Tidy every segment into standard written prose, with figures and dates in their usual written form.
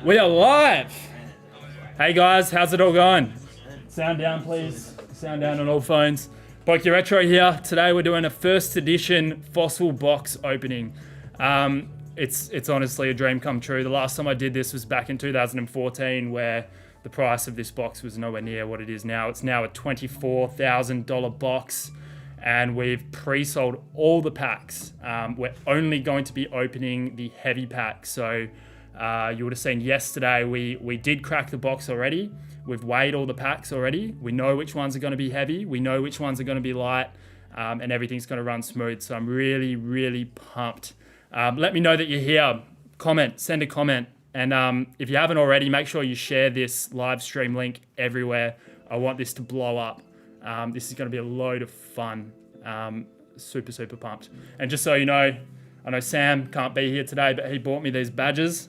We are live. Hey guys, how's it all going? Sound down, please. Sound down on all phones. Pokey Retro here. Today we're doing a first edition Fossil box opening. It's honestly a dream come true. The last time I did this was back in 2014, where the price of this box was nowhere near what it is now. It's now a $24,000 box, and we've pre-sold all the packs. We're only going to be opening the heavy pack. So you would have seen yesterday we did crack the box already. We've weighed all the packs already. We know which ones are going to be heavy. We know which ones are going to be light, and everything's going to run smooth. So I'm really, really pumped. Let me know that you're here. Comment, send a comment. And if you haven't already, make sure you share this live stream link everywhere. I want this to blow up. This is going to be a load of fun. Super, super pumped. And just so you know, I know Sam can't be here today, but he bought me these badges.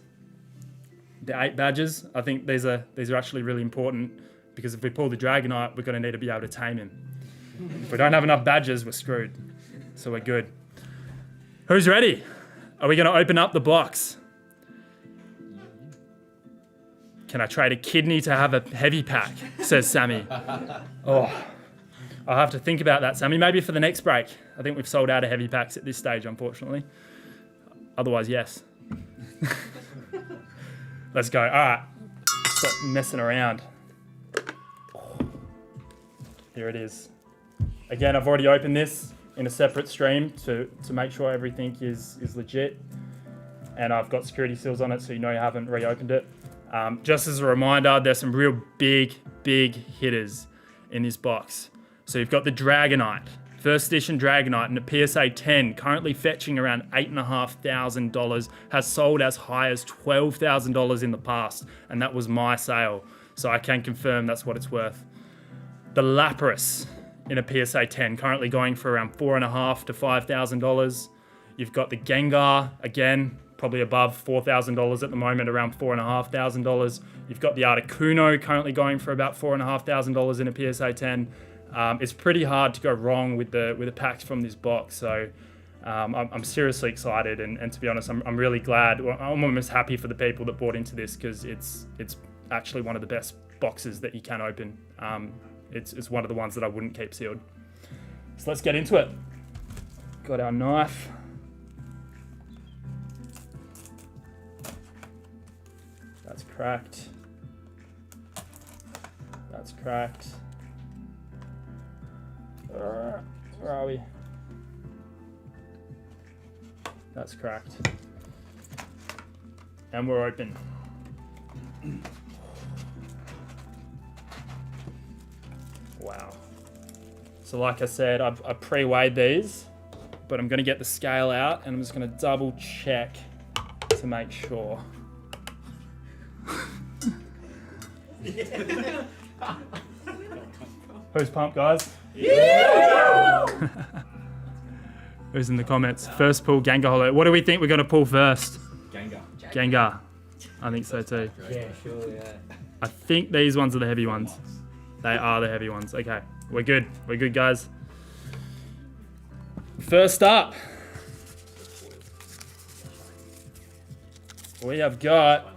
The 8 badges. I think these are actually really important, because if we pull the Dragonite, we're going to need to be able to tame him. If we don't have enough badges, we're screwed. So we're good. Who's ready? Are we going to open up the box? Can I trade a kidney to have a heavy pack? Says Sammy. Oh, I'll have to think about that, Sammy. Maybe for the next break. I think we've sold out of heavy packs at this stage, unfortunately. Otherwise, yes. Let's go. All right. Stop messing around. Here it is. Again, I've already opened this in a separate stream to make sure everything is legit. And I've got security seals on it, so you know you haven't reopened it. Just as a reminder, there's some real big hitters in this box. So you've got the Dragonite, first edition Dragonite, and a PSA 10, currently fetching around $8,500, has sold as high as $12,000 in the past, and that was my sale. So I can confirm that's what it's worth. The Lapras in a PSA 10, currently going for around $4,500 to $5,000. You've got the Gengar, again, probably above $4,000 at the moment, around $4,500. You've got the Articuno, currently going for about $4,500 in a PSA 10. It's pretty hard to go wrong with the packs from this box. So I'm seriously excited, and to be honest, I'm really glad. I'm almost happy for the people that bought into this, because it's actually one of the best boxes that you can open. It's one of the ones that I wouldn't keep sealed. So let's get into it. Got our knife. That's cracked. That's cracked. Where are we? That's cracked. And we're open. Wow. So like I said, I pre-weighed these, but I'm going to get the scale out, and I'm just going to double check to make sure. Who's pumped, guys? Yeah! Who's in the comments? First pull, Gengar Holo. What do we think we're going to pull first? Gengar. I think so too. Yeah, sure, yeah. I think these ones are the heavy ones. They are the heavy ones. Okay, we're good. We're good, guys. First up, we have got...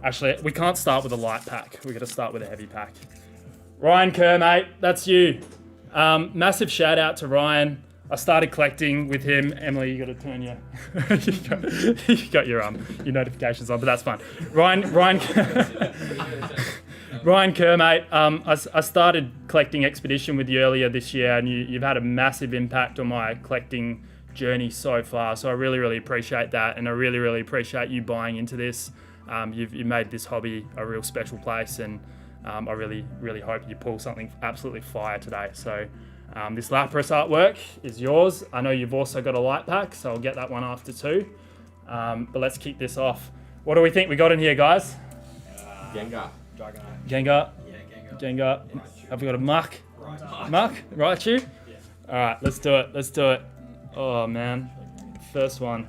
Actually, we can't start with a light pack. We've got to start with a heavy pack. Ryan Kerr, mate, that's you. Massive shout out to Ryan. I started collecting with him. Emily, you got to turn your you got your notifications on, but that's fine. Ryan Kerr, mate. I started collecting Expedition with you earlier this year, and you've had a massive impact on my collecting journey so far. So I really, really appreciate that, and I really, really appreciate you buying into this. You've made this hobby a real special place, and I really, really hope you pull something absolutely fire today. So this Lapras artwork is yours. I know you've also got a light pack, so I'll get that one after too. But let's kick this off. What do we think we got in here, guys? Gengar. Gengar. Yeah, Gengar. Have we got a Muck? Muck? Raichu? Yeah. All right, let's do it. Let's do it. Oh man, first one.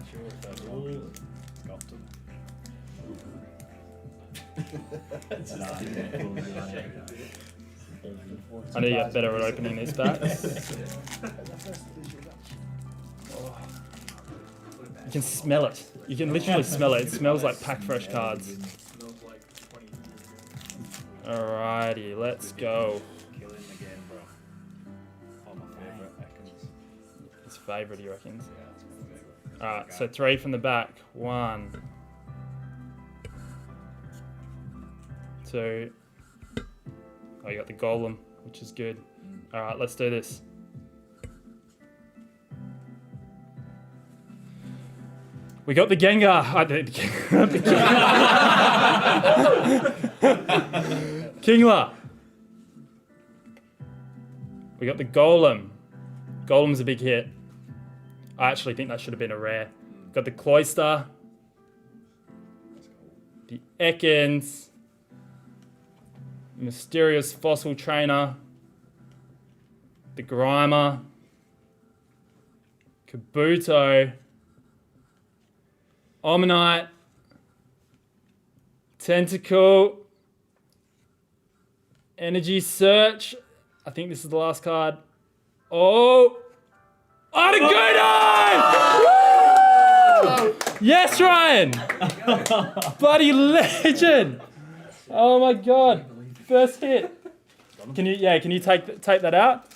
I need to get better at opening these packs. You can smell it. You can literally smell it. It smells like pack fresh cards. Alrighty, let's go. Killing the game, bro. Oh, my favourite, I reckon. His favourite, he reckons. Yeah, that's my favourite. Alright, so 3 from the back. 1, 2. Oh, you got the golem, which is good. Alright, let's do this. We got the Gengar. Kingler. We got the Golem. Golem's a big hit. I actually think that should have been a rare. Got the Cloyster. The Ekans. Mysterious Fossil Trainer. The Grimer. Kabuto. Omanyte. Tentacle. Energy Search. I think this is the last card. Oh! Articuno! Yes, Ryan! Bloody legend! Oh my god. First hit. Can you take that out?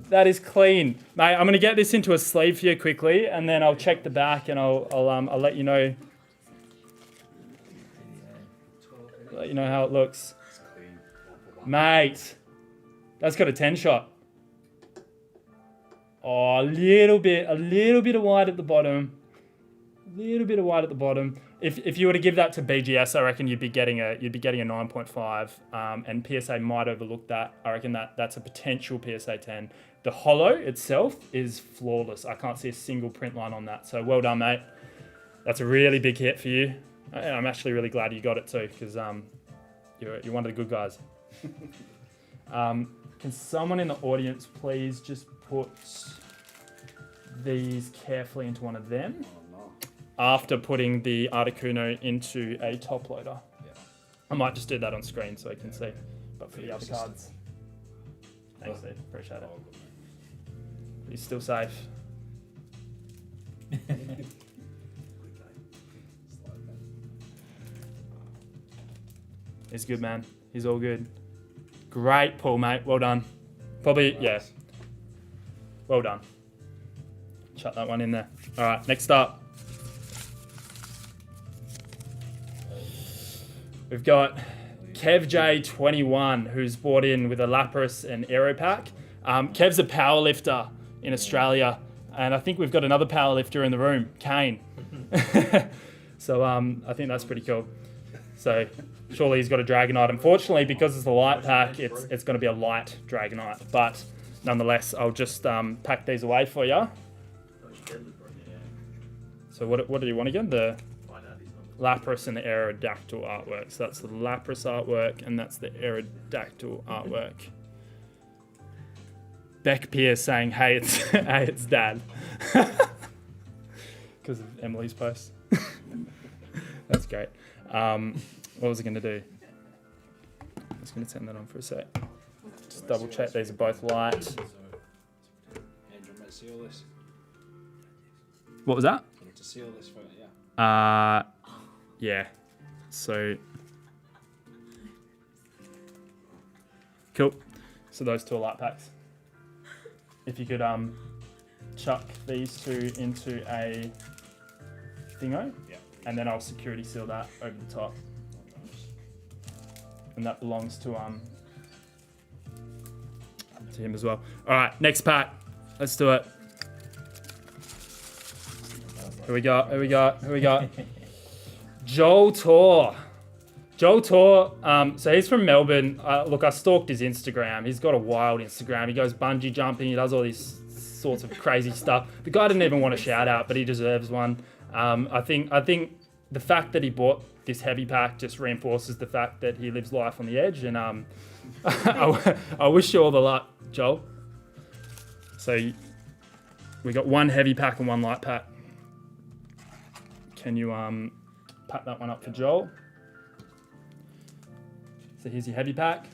That is clean. Mate, I'm gonna get this into a sleeve here quickly and then I'll check the back and I'll let you know. Let you know how it looks. Mate, that's got a 10 shot. Oh, a little bit of white at the bottom. A little bit of white at the bottom. If you were to give that to BGS, I reckon you'd be getting a 9.5. And PSA might overlook that. I reckon that's a potential PSA 10. The holo itself is flawless. I can't see a single print line on that. So well done, mate. That's a really big hit for you. I'm actually really glad you got it too, because you're one of the good guys. Can someone in the audience please just put these carefully into one of them after putting the Articuno into a top loader? Yeah. I might just do that on screen so I can see, but for the other cards. Thanks, Steve. Appreciate it. He's still safe. He's good, man. He's all good. Great pull, mate. Well done. Probably, yeah. Well done. Shut that one in there. All right, next up. We've got KevJ21, who's bought in with a Lapras and Aeropack. Kev's a powerlifter in Australia, and I think we've got another powerlifter in the room, Kane. So I think that's pretty cool. So surely he's got a Dragonite. Unfortunately, because it's a light pack, it's going to be a light Dragonite. But nonetheless, I'll just pack these away for you. So what do you want again? The Lapras and the Aerodactyl artwork. So that's the Lapras artwork and that's the Aerodactyl artwork. Beck Pierce saying, hey, it's Dad. Because of Emily's post. That's great. What was I going to do? I was going to turn that on for a sec. Just double check these are both light. What was that? To seal this photo, yeah. Yeah. So cool. So those two are light packs. If you could chuck these two into a thingo, Yeah. and then I'll security seal that over the top. And that belongs to him as well. All right, next pack. Let's do it. Who we got? Joel Tor. So he's from Melbourne. Look, I stalked his Instagram. He's got a wild Instagram. He goes bungee jumping. He does all these sorts of crazy stuff. The guy didn't even want a shout out, but he deserves one. I think the fact that he bought this heavy pack just reinforces the fact that he lives life on the edge. And I wish you all the luck, Joel. So we got one heavy pack and one light pack. Can you pack that one up for Joel? So here's your heavy pack.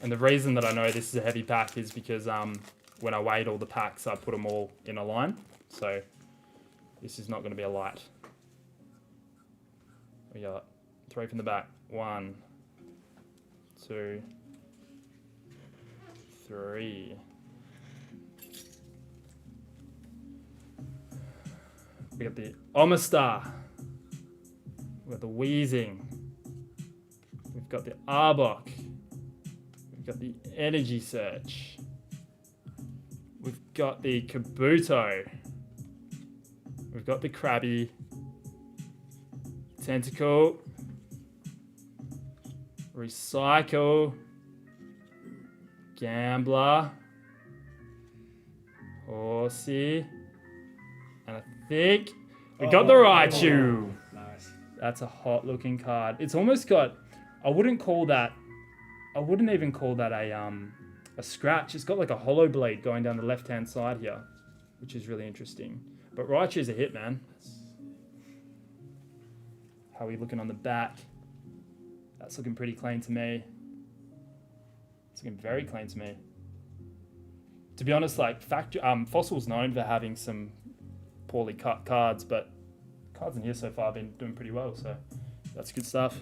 And the reason that I know this is a heavy pack is because when I weighed all the packs, I put them all in a line. So this is not going to be a light. We got 3 from the back. 1, 2, 3. We got the Omastar. We've got the Wheezing. We've got the Arbok. We've got the Energy Search. We've got the Kabuto. We've got the Krabby. Tentacle. Recycle. Gambler. Horsey. And I think we got the Raichu. Nice. That's a hot looking card. It's almost got, I wouldn't even call that a scratch. It's got like a hollow blade going down the left hand side here, which is really interesting. But Raichu's a hit, man. How are we looking on the back? That's looking pretty clean to me. It's looking very clean to me. To be honest, like Fossil's known for having some poorly cut cards, but cards in here so far have been doing pretty well, so that's good stuff.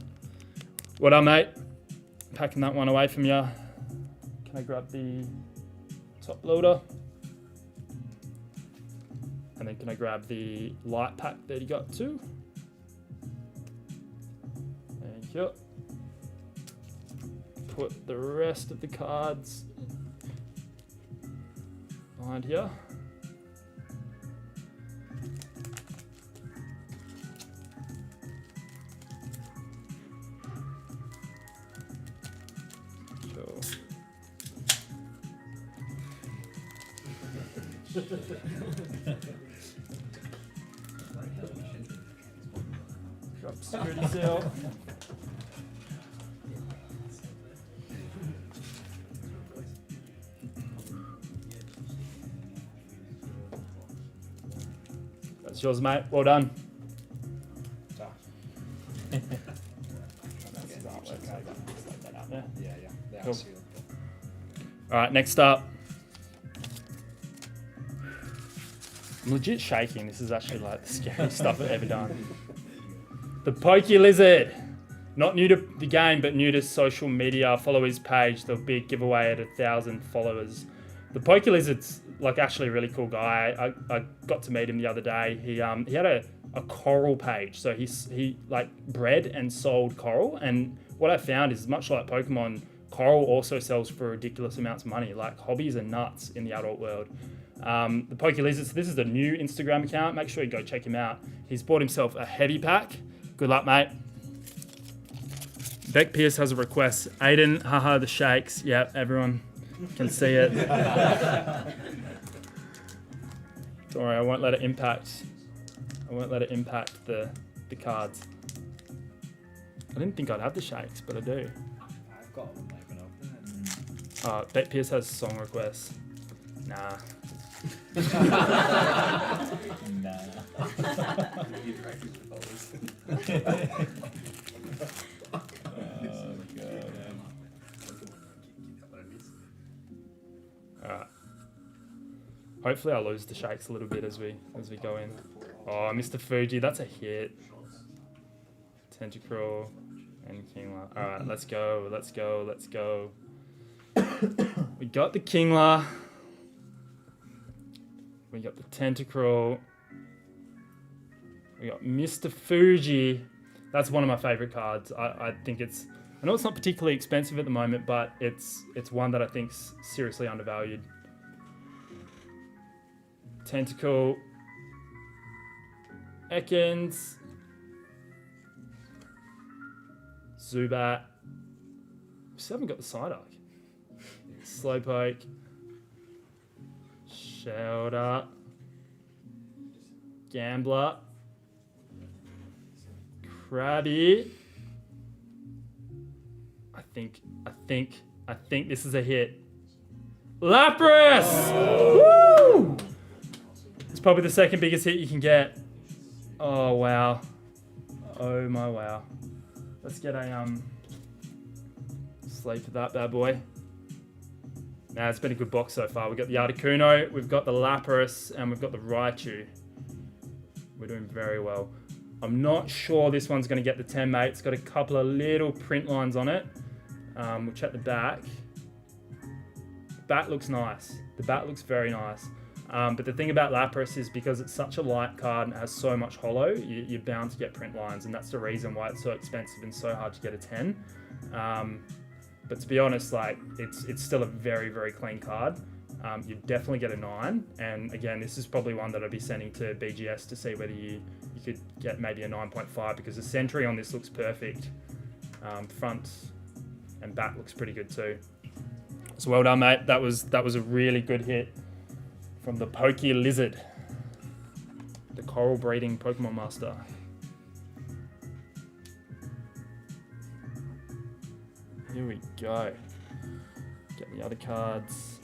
What up, mate? Packing that one away from you. Can I grab the top loader? And then can I grab the light pack that you got too? Thank you. Put the rest of the cards behind here. Drop security seal. That's yours, mate. Well done. Yeah. Cool. All right, next up. I'm legit shaking. This is actually like the scariest stuff I've ever done. The Pokey Lizard. Not new to the game, but new to social media. Follow his page. The big giveaway at 1,000 followers. The Pokey Lizard's like actually a really cool guy. I got to meet him the other day. He had a coral page. So he like bred and sold coral. And what I found is much like Pokemon, coral also sells for ridiculous amounts of money. Like hobbies are nuts in the adult world. The Pokey Lizard, so this is a new Instagram account. Make sure you go check him out. He's bought himself a heavy pack. Good luck, mate. Beck Pierce has a request. Aiden, haha, the shakes. Yep, everyone can see it. Don't worry, I won't let it impact. I won't let it impact the cards. I didn't think I'd have the shakes, but I do. I've got one open. Beck Pierce has song requests. Nah. Alright. Hopefully I lose the shakes a little bit as we go in. Oh, Mr. Fuji, that's a hit. Tentacruel and Kingler. Alright, let's go. We got the Kingler. We got the Tentacruel. We got Mr. Fuji. That's one of my favorite cards. I think it's, I know it's not particularly expensive at the moment, but it's one that I think's seriously undervalued. Tentacle. Ekans. Zubat. We still haven't got the Psyduck. Slowpoke. Shelter. Gambler. Krabby. I think this is a hit. Lapras! Woo! It's probably the second biggest hit you can get. Oh wow. Oh my wow. Let's get a sleep for that bad boy. Now, it's been a good box so far. We've got the Articuno, we've got the Lapras, and we've got the Raichu. We're doing very well. I'm not sure this one's going to get the 10, mate. It's got a couple of little print lines on it, which at the back. The bat looks nice. The bat looks very nice. But the thing about Lapras is because it's such a light card and it has so much holo, you're bound to get print lines, and that's the reason why it's so expensive and so hard to get a 10. But to be honest, like it's still a very, very clean card. You definitely get a 9, and again, this is probably one that I'd be sending to BGS to see whether you could get maybe a 9.5, because the Sentry on this looks perfect. Front and back looks pretty good too. So well done, mate. That was a really good hit from the Pokey Lizard, the coral breeding Pokemon Master. Here we go. Get the other cards.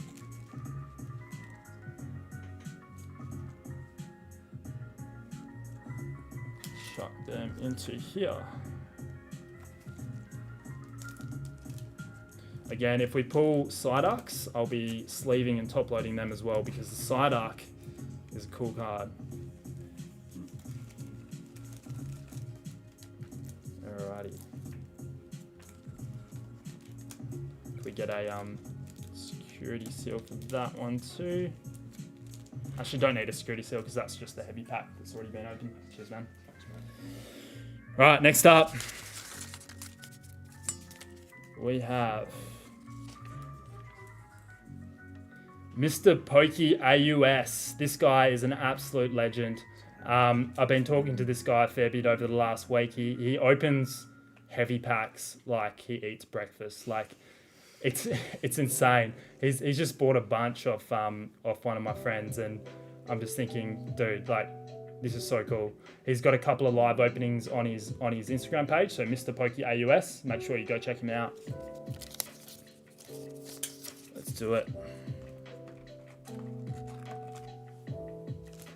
Chuck them into here. Again, if we pull Psyducks, I'll be sleeving and top loading them as well, because the Psyduck is a cool card. Alrighty. We get a security seal for that one too. Actually, don't need a security seal because that's just the heavy pack that's already been opened. Cheers, man. Right, next up, we have Mr. Pokey AUS. This guy is an absolute legend. I've been talking to this guy a fair bit over the last week. He opens heavy packs like he eats breakfast. Like it's insane. He's just bought a bunch off one of my friends, and I'm just thinking, dude, like this is so cool. He's got a couple of live openings on his Instagram page, so Mr. Pokey AUS. Make sure you go check him out. Let's do it.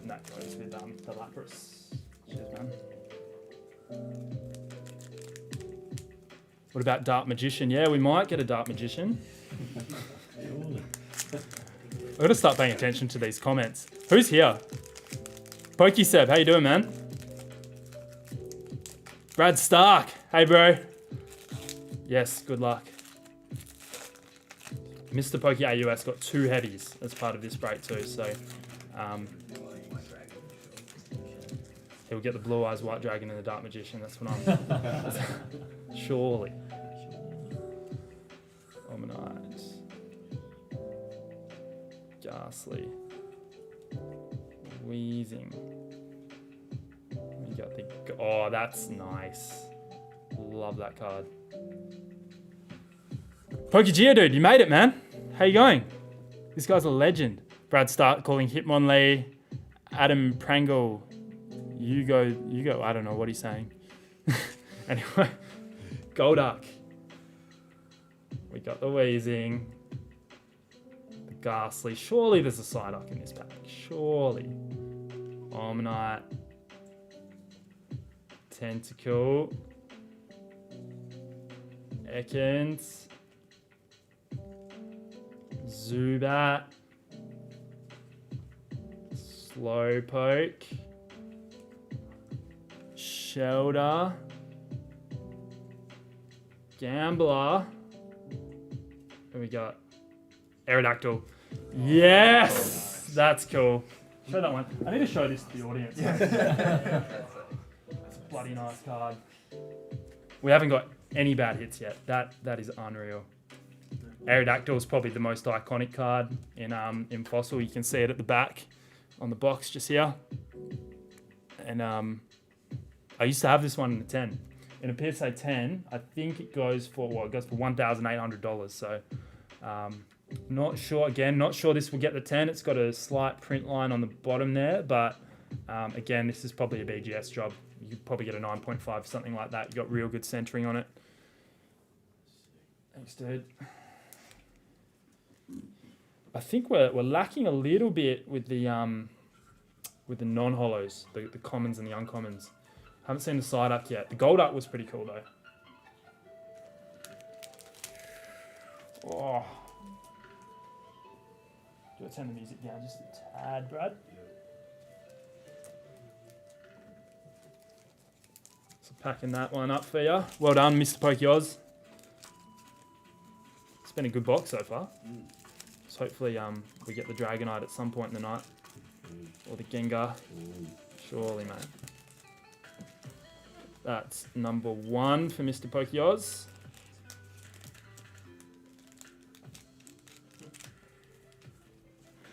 And that goes with the Lapras. Cheers, man. What about Dark Magician? Yeah, we might get a Dark Magician. I've got to start paying attention to these comments. Who's here? Pokey Seb, how you doing, man? Brad Stark, hey bro. Yes, good luck. Mr. Pokey AUS got 2 heavies as part of this break too, so he'll get the Blue Eyes White Dragon and the Dark Magician. That's what I'm. Surely. Omanite. Ghastly. Wheezing. We got the. Oh, that's nice. Love that card. Pokegeo, dude, you made it, man. How you going? This guy's a legend. Brad Stark calling Hitmonlee, Adam Prangle, you go. I don't know what he's saying. Anyway, Golduck. We got the Wheezing, the Ghastly. Surely there's a Psyduck in this pack. Surely. Omanyte. Tentacle. Ekans. Zubat. Slowpoke. Shelter. Gambler. And we got Aerodactyl. Yes! That's cool. Show that one. I need to show this to the audience. It's a bloody nice card. We haven't got any bad hits yet. That is unreal. Aerodactyl is probably the most iconic card in Fossil. You can see it at the back on the box just here. And I used to have this one in the 10. In a PSA 10, I think it goes for $1,800. So not sure. Again, not sure this will get the 10. It's got a slight print line on the bottom there, but again, this is probably a BGS job. You could probably get a 9.5, something like that. You got real good centering on it. Thanks, dude. I think we're lacking a little bit with the non-holos, the commons and the uncommons. Haven't seen the Psyduck yet. The Golduck was pretty cool though. Oh. Do I turn the music down just a tad, Brad? So packing that one up for you. Well done, Mr. Pokey Oz. It's been a good box so far. So hopefully we get the Dragonite at some point in the night. Or the Gengar. Surely, mate. That's number 1 for Mr. Pokey Oz.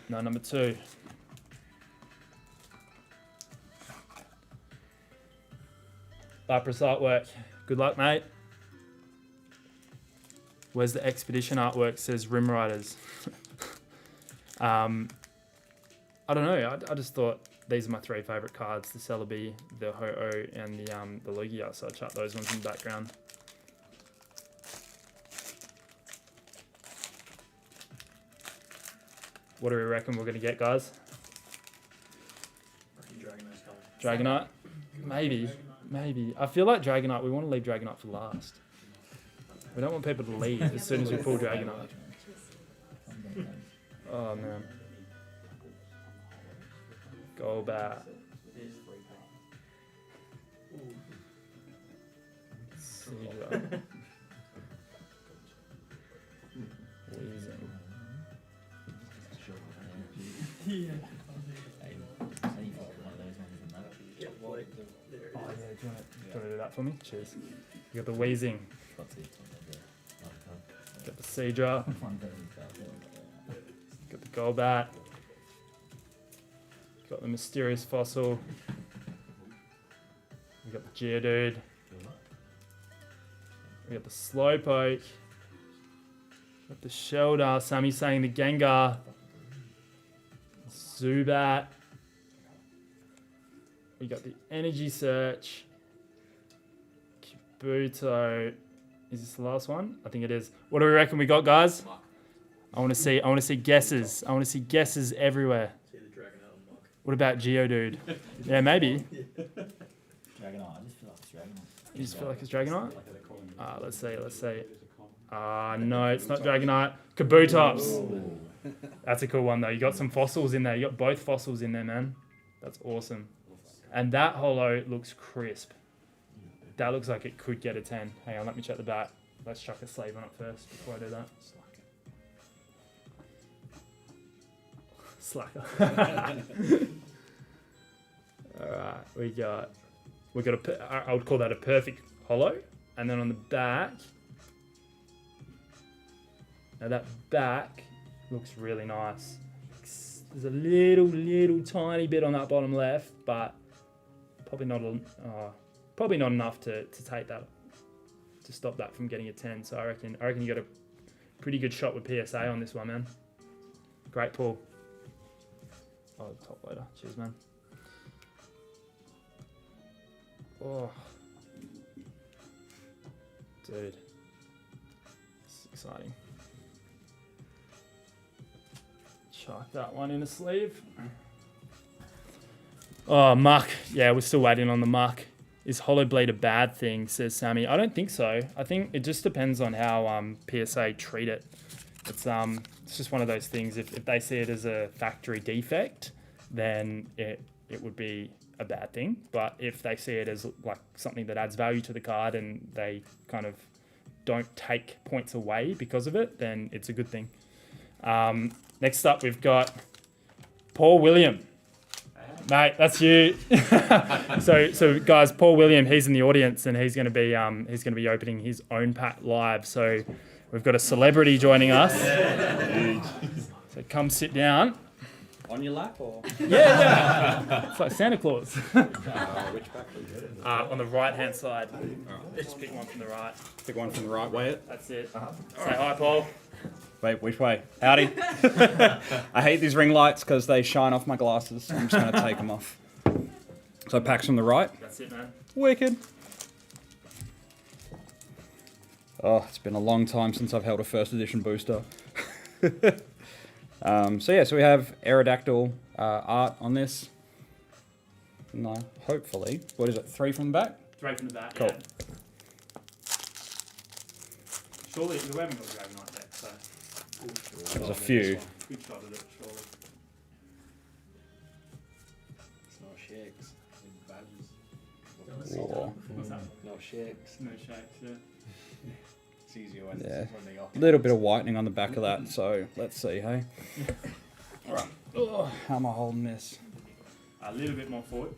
No, number 2. Lapras artwork. Good luck, mate. Where's the Expedition artwork? Says Rim Riders. I don't know. I just thought these are my 3 favourite cards: the Celebi, the Ho-Oh, and the Lugia. So I chucked those ones in the background. What do we reckon we're going to get, guys? Dragonite? Maybe. I feel like Dragonite, we want to leave Dragonite for last. We don't want people to leave as soon as we pull Dragonite. Oh, man. Golbat. Seadra. Weezing. Oh yeah, do you want to do that for me? Cheers. You got the Weezing. Got the Seadra. Got the Golbat. Got the Mysterious Fossil. We got the Geodude. We got the Slowpoke. Got the Shelter. Sammy saying the Gengar. Zubat. We got the Energy Search. Kabuto. Is this the last one? I think it is. What do we reckon we got, guys? I want to see guesses. I want to see guesses everywhere. What about Geodude? Yeah, maybe. Dragonite. I just feel like it's Dragonite. You just feel like it's Dragonite? Let's see. No, it's not Dragonite. Kabutops. That's a cool one, though. You got some fossils in there. You got both fossils in there, man. That's awesome. And that holo looks crisp. That looks like it could get a 10. Hang on, let me check the back. Let's chuck a sleeve on it first before I do that. Slacker. Alright, we got I would call that a perfect holo. And then on the back, now that back looks really nice. There's a little tiny bit on that bottom left, but probably not enough to take that, to stop that from getting a 10. So I reckon you got a pretty good shot with PSA on this one, man. Great pull. Oh, top loader. Cheers, man. Oh, dude, this is exciting. Chuck that one in a sleeve. Oh, muck. Yeah, we're still waiting on the muck. Is Hollow Bleed a bad thing, says Sammy. I don't think so. I think it just depends on how PSA treat it. It's just one of those things. If they see it as a factory defect, then it would be a bad thing. But if they see it as like something that adds value to the card and they kind of don't take points away because of it, then it's a good thing. Next up, we've got Paul William. Mate, that's you. so guys, Paul William, he's in the audience and he's going to be opening his own pack live. So we've got a celebrity joining us. So come sit down. On your lap or? Yeah. It's like Santa Claus. Which back? On the right-hand side. Just pick one from the right. Pick one from the right way. That's it. Say hi, Paul. Wait, which way? Howdy. I hate these ring lights because they shine off my glasses. I'm just going to take them off. So packs from the right. That's it, man. Wicked. Oh, it's been a long time since I've held a first edition booster. So we have Aerodactyl art on this. No, hopefully. What is it? 3 from the back? 3 from the back. Cool. Yeah. Surely we haven't got a Dragonite deck, so. There's a few. Good shot at it, surely. It's not shakes. It's badges. Whoa. What's that? No shakes. No shakes, yeah. It's easier when, Yeah. when they off. A little bit of whitening on the back of that, so let's see, hey? Alright. Oh, how am I holding this? A little bit more forward.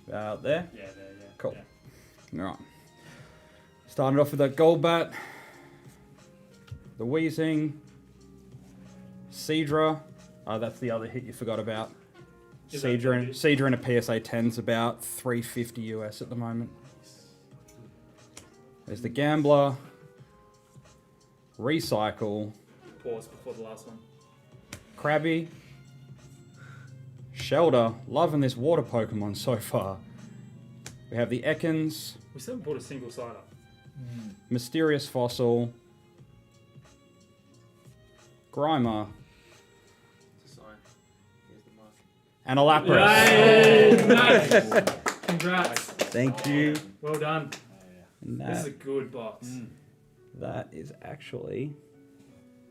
About there? Yeah, there, yeah. Cool. Yeah. Alright. Started off with that gold bat. The Wheezing. Cedra. Oh, that's the other hit you forgot about. Is that what it is? Cedra in a PSA 10's about $350 US at the moment. There's the Gambler. Recycle. Pause before the last one. Krabby. Shelter. Loving this water Pokemon so far. We have the Ekans. We still haven't bought a single side up. Mysterious Fossil. Grimer. Sign. Here's the mark. And a Lapras. Hey, nice. Congrats. Thank you. Well done. And This is a that, good box. that is actually...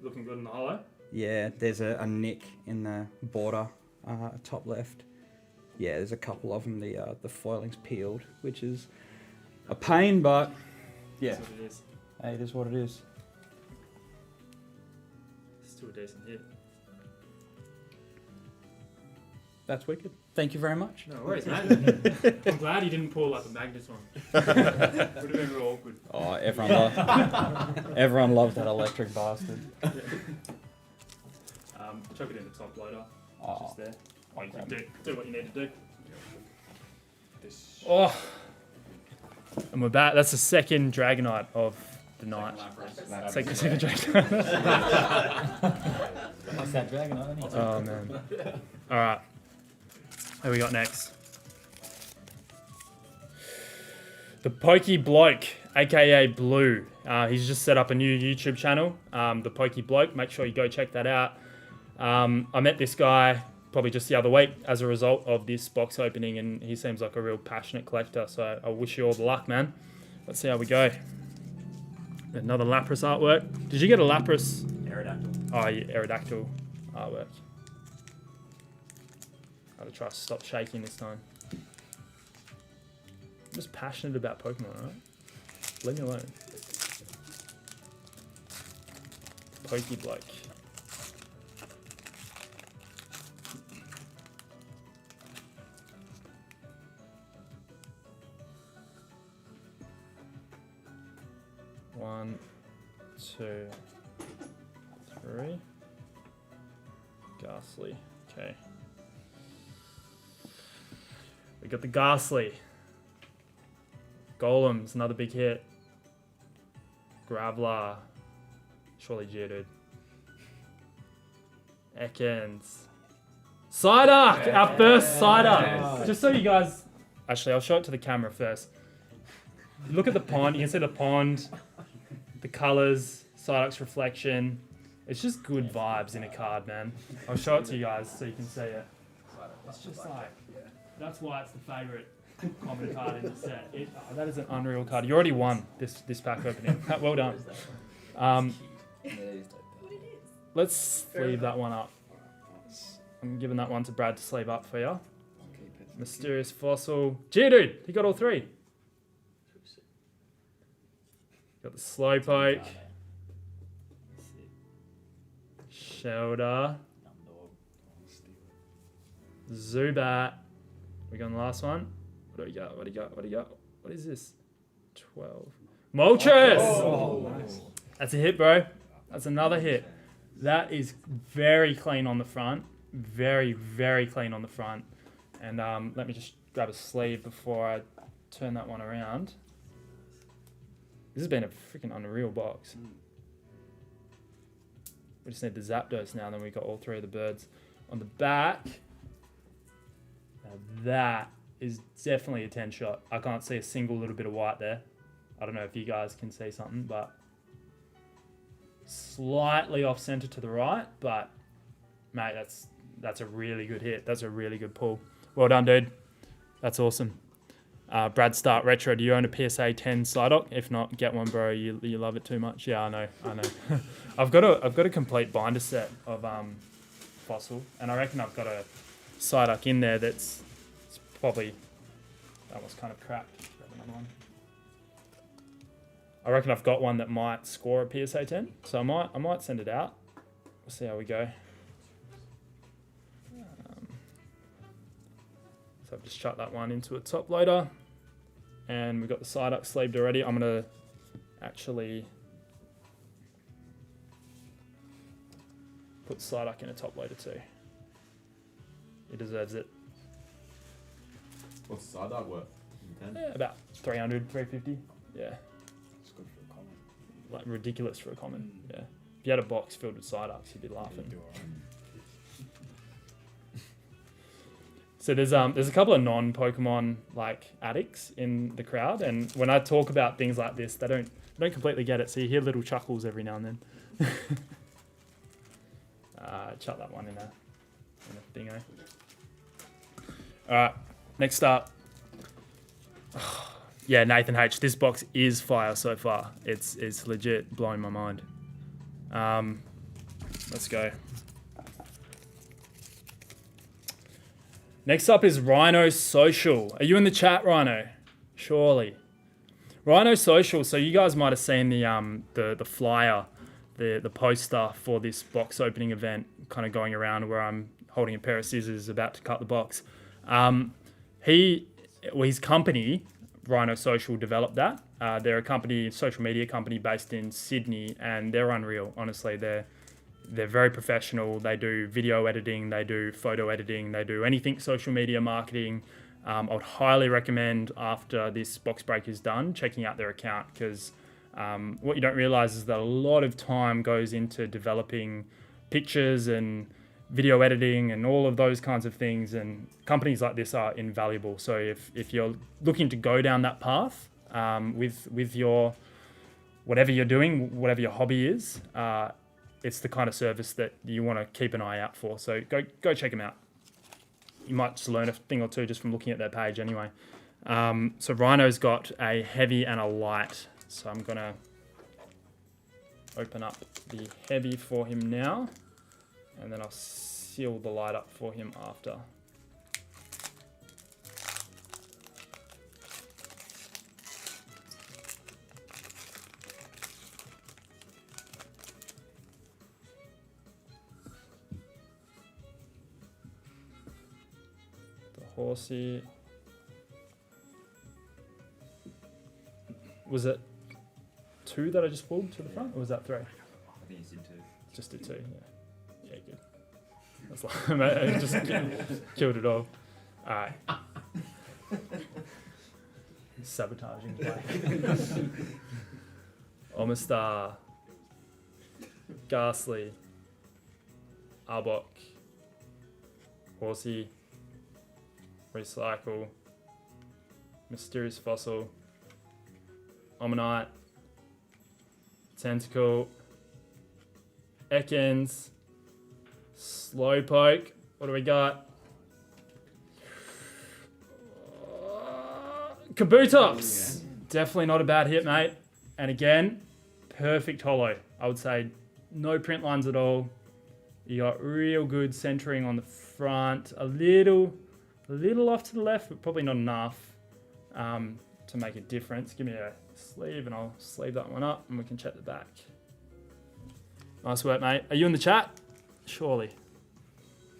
Looking good in the hollow. Yeah, there's a nick in the border, top left. Yeah, there's a couple of them. The foiling's peeled, which is a pain, but yeah, That's what it is. hey, it is what it is. Still a decent hit. That's wicked. Thank you very much. No worries, mate. I'm glad you didn't pull like a Magneton. Would have been real awkward. Oh, everyone loves that electric bastard. Chuck it in the top loader. It's Oh, just there. Oh, you can do what you need to do. This Oh. And we're back. That's the second Dragonite of the night. Second Dragonite. What's that dragon? I don't need to. Oh, man. Alright. Who we got next? The Pokey Bloke, aka Blue. He's just set up a new YouTube channel, The Pokey Bloke. Make sure you go check that out. I met this guy probably just the other week as a result of this box opening, and he seems like a real passionate collector, so I wish you all the luck, man. Let's see how we go. Another Lapras artwork. Did you get a Lapras? Aerodactyl. Oh, yeah, Aerodactyl artwork. Gotta try to stop shaking this time. I'm just passionate about Pokemon, alright? Leave me alone. Pokey Bloke. One, two, three. Ghastly. Okay. We got the Ghastly. Golem's another big hit. Graveler. Surely Geodude. Ekans. Psyduck! Our first Psyduck! Just so you guys... Actually, I'll show it to the camera first. Look at the pond. You can see the pond. The colours. Psyduck's reflection. It's just good vibes in a card, man. I'll show it to you guys so you can see it. It's just like... That's why it's the favourite common card in the set. That is an unreal card. You already won this pack opening. Well done. Let's sleeve that one up. I'm giving that one to Brad to sleeve up for you. Mysterious Fossil. Geodude! He got all three. Got the Slowpoke. Shelter. Zubat. We got the last one. What do we got? What do you got? What do you got? What is this? 12. Moltres! Oh, nice. That's a hit, bro. That's another hit. That is very clean on the front. Very, very clean on the front. And let me just grab a sleeve before I turn that one around. This has been a freaking unreal box. We just need the Zapdos now, then we got all three of the birds. On the back, now that is definitely a 10 shot. I can't see a single little bit of white there. I don't know if you guys can see something, but slightly off center to the right, but mate, that's a really good hit. That's a really good pull. Well done, dude. That's awesome. Brad Start Retro, do you own a PSA 10 Psyduck? If not, get one, bro. You love it too much. Yeah, I know. I've got a complete binder set of fossil, and I reckon I've got a Psyduck in there it's probably that was kind of cracked. Grab another one. I reckon I've got one that might score a PSA 10, so I might send it out. We'll see how we go. So I've just chucked that one into a top loader, and we've got the Psyduck sleeved already. I'm gonna actually put Psyduck in a top loader too. He deserves it. What's Psyduck worth? 10? Yeah, about 300, 350. Yeah, It's good for a common. like ridiculous for a common. Yeah, if you had a box filled with Psyducks, you'd be laughing. Do alright. So there's a couple of non-Pokemon like addicts in the crowd, and when I talk about things like this, they don't completely get it. So you hear little chuckles every now and then. Chuck that one in a thingo. All right, next up. Yeah, Nathan H. This box is fire so far. It's legit blowing my mind. Let's go. Next up is Rhino Social. Are you in the chat, Rhino? Surely. Rhino Social. So you guys might have seen the flyer, the poster for this box opening event, kind of going around where I'm holding a pair of scissors about to cut the box. His company, Rhino Social, developed that. They're a social media company based in Sydney, and they're unreal. Honestly, they're very professional. They do video editing, they do photo editing, they do anything social media marketing. I would highly recommend, after this box break is done, checking out their account, because what you don't realize is that a lot of time goes into developing pictures and video editing and all of those kinds of things, and companies like this are invaluable. So if you're looking to go down that path with your whatever you're doing, whatever your hobby is, it's the kind of service that you want to keep an eye out for. So go check them out. You might just learn a thing or two just from looking at their page anyway. So Rhino's got a heavy and a light. So I'm going to open up the heavy for him now, and then I'll seal the light up for him after. Horsey. Was it 2 that I just pulled to the front, or was that 3? I think it's in 2. Just did 2, yeah. Yeah, good. That's like, I just killed it off. Alright. Sabotaging play. Omastar. Ghastly. Arbok. Horsey. Recycle, Mysterious Fossil, Omanyte, Tentacle, Ekans, Slowpoke. What do we got? Kabutops. Definitely not a bad hit, mate. And again, perfect holo. I would say no print lines at all. You got real good centering on the front. A little off to the left, but probably not enough to make a difference. Give me a sleeve and I'll sleeve that one up and we can check the back. Nice work, mate. Are you in the chat? Surely.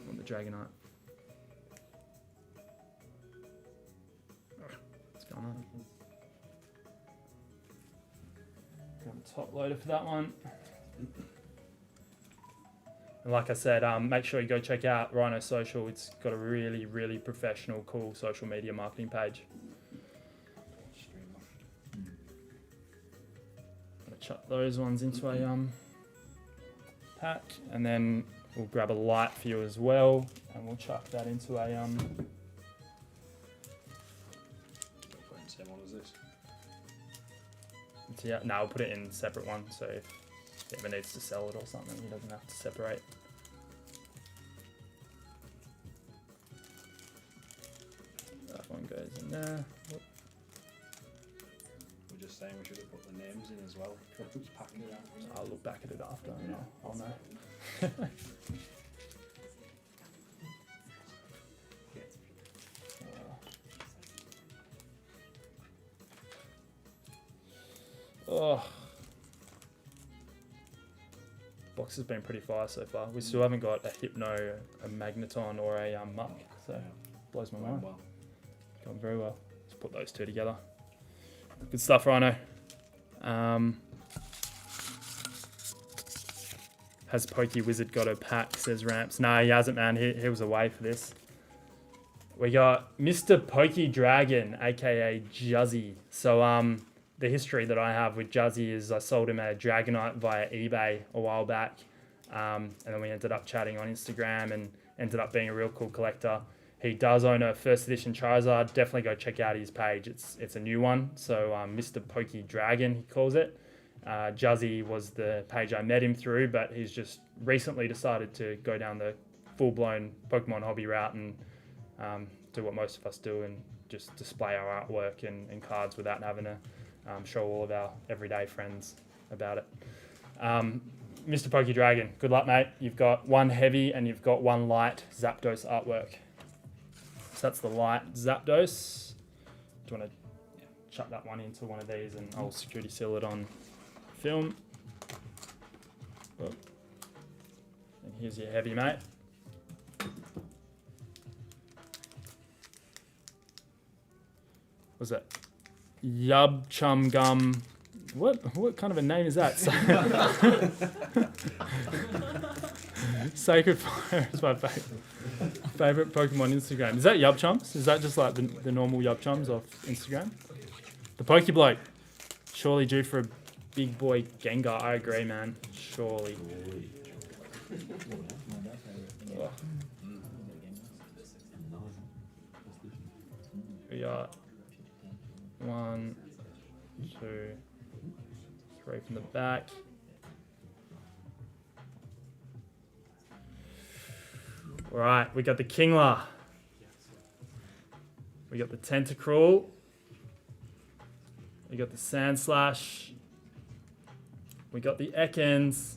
On the Dragonite. What's going on? Got a top loader for that one. And like I said, make sure you go check out Rhino Social. It's got a really, really professional, cool social media marketing page. I'm gonna chuck those ones into a pack, and then we'll grab a light for you as well, and we'll chuck that into a Same one as this. yeah, no, I'll put it in a separate one. So if he ever needs to sell it or something, he doesn't have to separate. That one goes in there. Whoop. We're just saying we should have put the names in as well. Who's packing it out? I'll look back at it after and I'll know. Oh. Box has been pretty fire so far. We still haven't got a Hypno, a Magneton, or a Muck, so blows my mind. Well, Going very well. Let's put those two together. Good stuff, Rhino. Has Pokey Wizard got a pack, says Ramps. No, he hasn't, man. He was away for this. We got Mr. Pokey Dragon, aka Juzzy. So the history that I have with Juzzy is I sold him a Dragonite via eBay a while back. And then we ended up chatting on Instagram and ended up being a real cool collector. He does own a first edition Charizard. Definitely go check out his page. It's a new one. So Mr. Pokey Dragon, he calls it. Juzzy was the page I met him through, but he's just recently decided to go down the full-blown Pokemon hobby route and do what most of us do and just display our artwork and cards without having to show all of our everyday friends about it. Mr. Pokey Dragon, good luck, mate. You've got one heavy and you've got one light Zapdos artwork. So that's the light Zapdos. Do you want to chuck that one into one of these and I'll security seal it on film. Oh. And here's your heavy, mate. What's that? Yub Chum Gum. What kind of a name is that? Sacred Fire is my favorite Pokemon Instagram. Is that Yub Chums? Is that just like the normal Yub Chums off Instagram? The Poke Bloke. Surely due for a big boy Gengar. I agree, man. Surely. Oh. We got 1, 2, 3 from the back. All right, we got the Kingler. We got the Tentacruel. We got the Sandslash. We got the Ekans.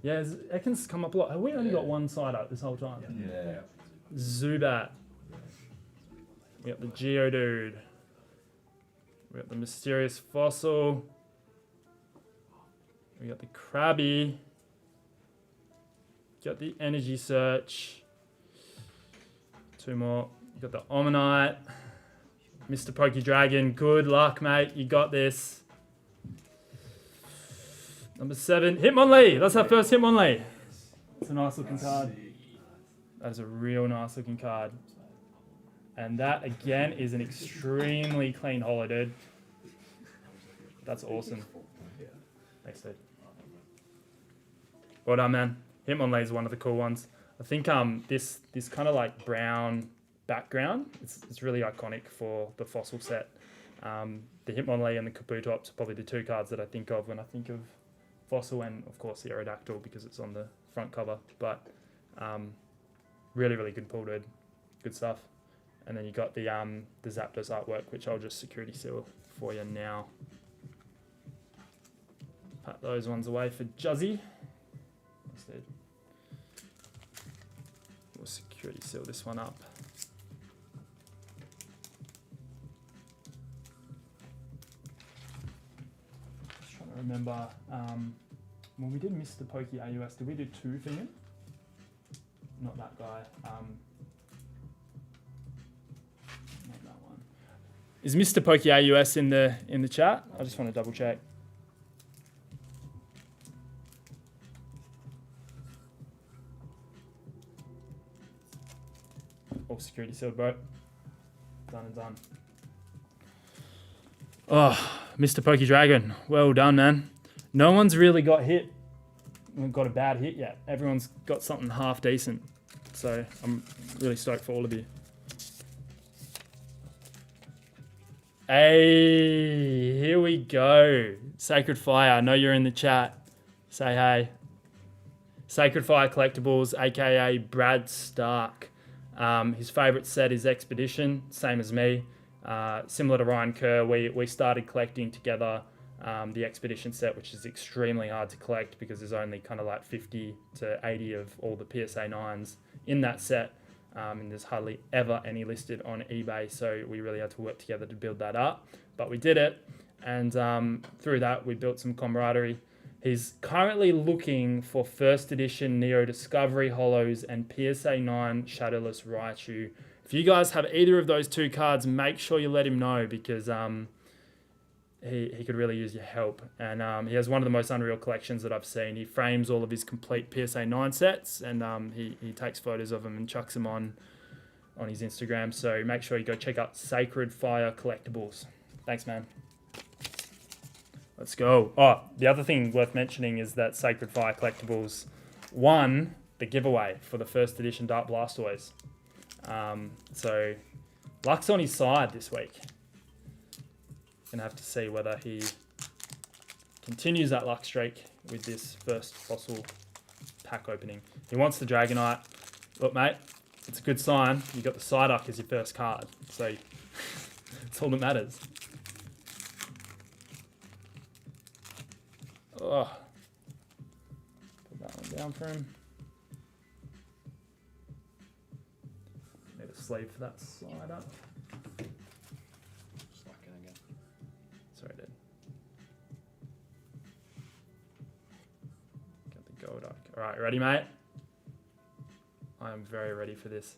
Yeah, Ekans come up a lot. Have we only got one side up this whole time? Yeah. Zubat. We got the Geodude. We got the Mysterious Fossil. We got the Krabby. Got the Energy Search. 2 more. We got the Omanyte. Mr. Pokey Dragon. Good luck, mate. You got this. Number 7. Hitmonlee. That's our first Hitmonlee. It's a nice looking card. That is a real nice looking card. And that, again, is an extremely clean holo, dude. That's awesome. Thanks, dude. Well done, man. Hitmonlee is one of the cool ones. I think this kind of like brown background, it's really iconic for the fossil set. The Hitmonlee and the Kabutops are probably the 2 cards that I think of when I think of fossil, and of course the Aerodactyl because it's on the front cover. But really, really good pull, dude. Good stuff. And then you got the Zapdos artwork, which I'll just security seal for you now. Pat those ones away for Juzzy. Instead, we'll security seal this one up. Just trying to remember, when we did Mr. Pokey AUS, did we do 2 fingers? Not that guy. Not that one. Is Mr. Pokey AUS in the chat? I just want to double check. All security sealed, bro. Done and done. Oh, Mr. Pokey Dragon. Well done, man. No one's really got a bad hit yet. Everyone's got something half decent. So I'm really stoked for all of you. Hey, here we go. Sacred Fire, I know you're in the chat. Say hey. Sacred Fire Collectibles, aka Brad Stark. His favourite set is Expedition, same as me. Similar to Ryan Kerr, we started collecting together the Expedition set, which is extremely hard to collect because there's only kind of like 50 to 80 of all the PSA 9s in that set. And there's hardly ever any listed on eBay, so we really had to work together to build that up. But we did it, and through that we built some camaraderie. He's currently looking for first edition Neo Discovery Hollows and PSA 9 Shadowless Raichu. If you guys have either of those two cards, make sure you let him know, because he could really use your help. And he has one of the most unreal collections that I've seen. He frames all of his complete PSA 9 sets, and he takes photos of them and chucks them on his Instagram. So make sure you go check out Sacred Fire Collectibles. Thanks, man. Let's go. Oh, the other thing worth mentioning is that Sacred Fire Collectibles won the giveaway for the first edition Dark Blastoise. So luck's on his side this week. Gonna have to see whether he continues that luck streak with this first fossil pack opening. He wants the Dragonite. Look, mate, it's a good sign. You got the Psyduck as your first card, so it's all that matters. Oh, put that one down for him. Need a sleeve for that Psyduck. Slacking again. Sorry, Dad. Got the Golduck. Alright, ready, mate? I am very ready for this.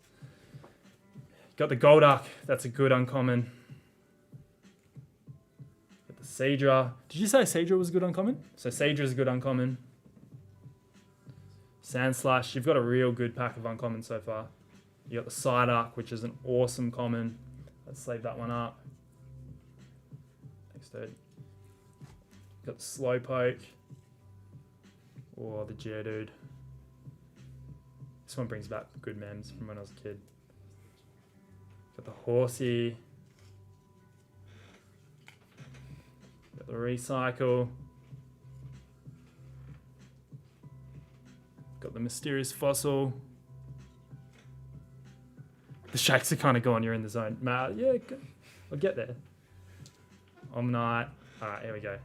Got the Golduck. That's a good uncommon. Got the Seadra. Did you say Seadra was a good uncommon? So Seadra's a good uncommon. Sandslash. You've got a real good pack of uncommons so far. You got the Psyduck, which is an awesome common. Let's sleeve that one up. Thanks, dude. Got the Slowpoke. Or the Geodude. This one brings back good memes from when I was a kid. Got the Horsey. Got the Recycle. Got the Mysterious Fossil. The shakes are kind of gone. You're in the zone. Yeah, I'll get there. Omnite. Alright, here we go.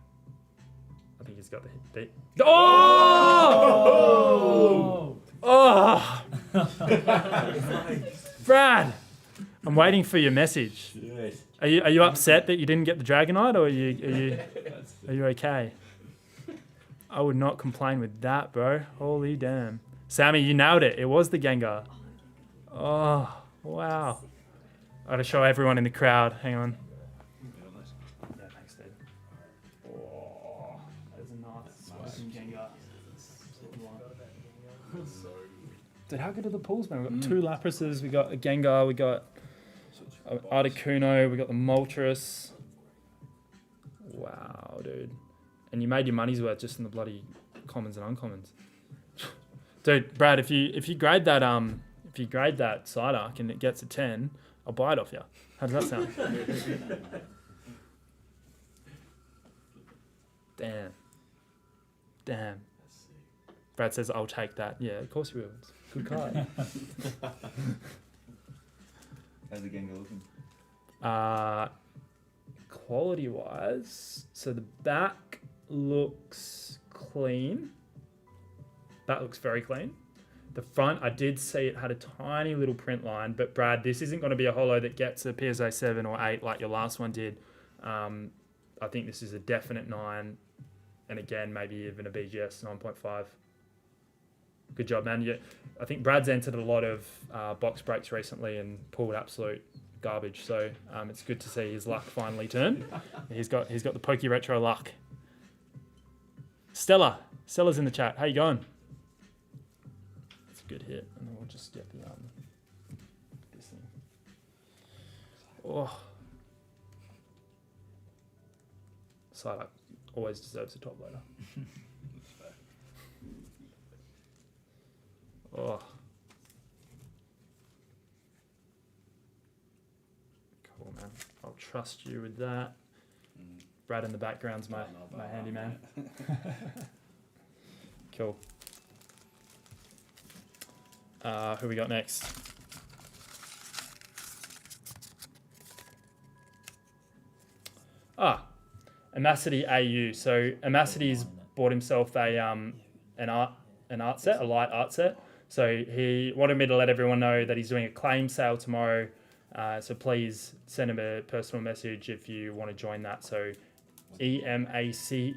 I think he's got the hit. Oh! Oh! Brad! I'm waiting for your message. Are you upset that you didn't get the Dragonite, or are you okay? I would not complain with that, bro. Holy damn. Sammy, you nailed it. It was the Gengar. Oh, wow. I gotta show everyone in the crowd. Hang on. Yeah, thanks, dude. Oh, that is a nice looking Gengar. Dude, how good are the pools, man? We've got two Laprases, we got a Gengar, we got Articuno, we got the Moltres. Wow, dude. And you made your money's worth just in the bloody commons and uncommons. Dude, Brad, if you grade that Psyduck and it gets a 10, I'll buy it off you. How does that sound? Damn. Brad says I'll take that. Yeah, of course you will. It's a good card. How's the Gengar looking? Quality wise, so the back looks clean. That looks very clean. The front, I did see it had a tiny little print line, but Brad, this isn't going to be a holo that gets a PSA 7 or 8 like your last one did. I think this is a definite 9, and again, maybe even a BGS 9.5. Good job, man. I think Brad's entered a lot of box breaks recently and pulled absolute garbage, so it's good to see his luck finally turn. He's got the Poke Retro luck. Stella's in the chat. How you going? It's a good hit, and then we'll just get the this thing. Oh, Psyduck always deserves a top loader. Oh. Cool, man. I'll trust you with that. Brad in the background's my handyman. Cool. Who we got next? Amacity AU. So Amacity's bought himself an art set, a light art set. So he wanted me to let everyone know that he's doing a claim sale tomorrow. So please send him a personal message if you want to join that. So emacity.au.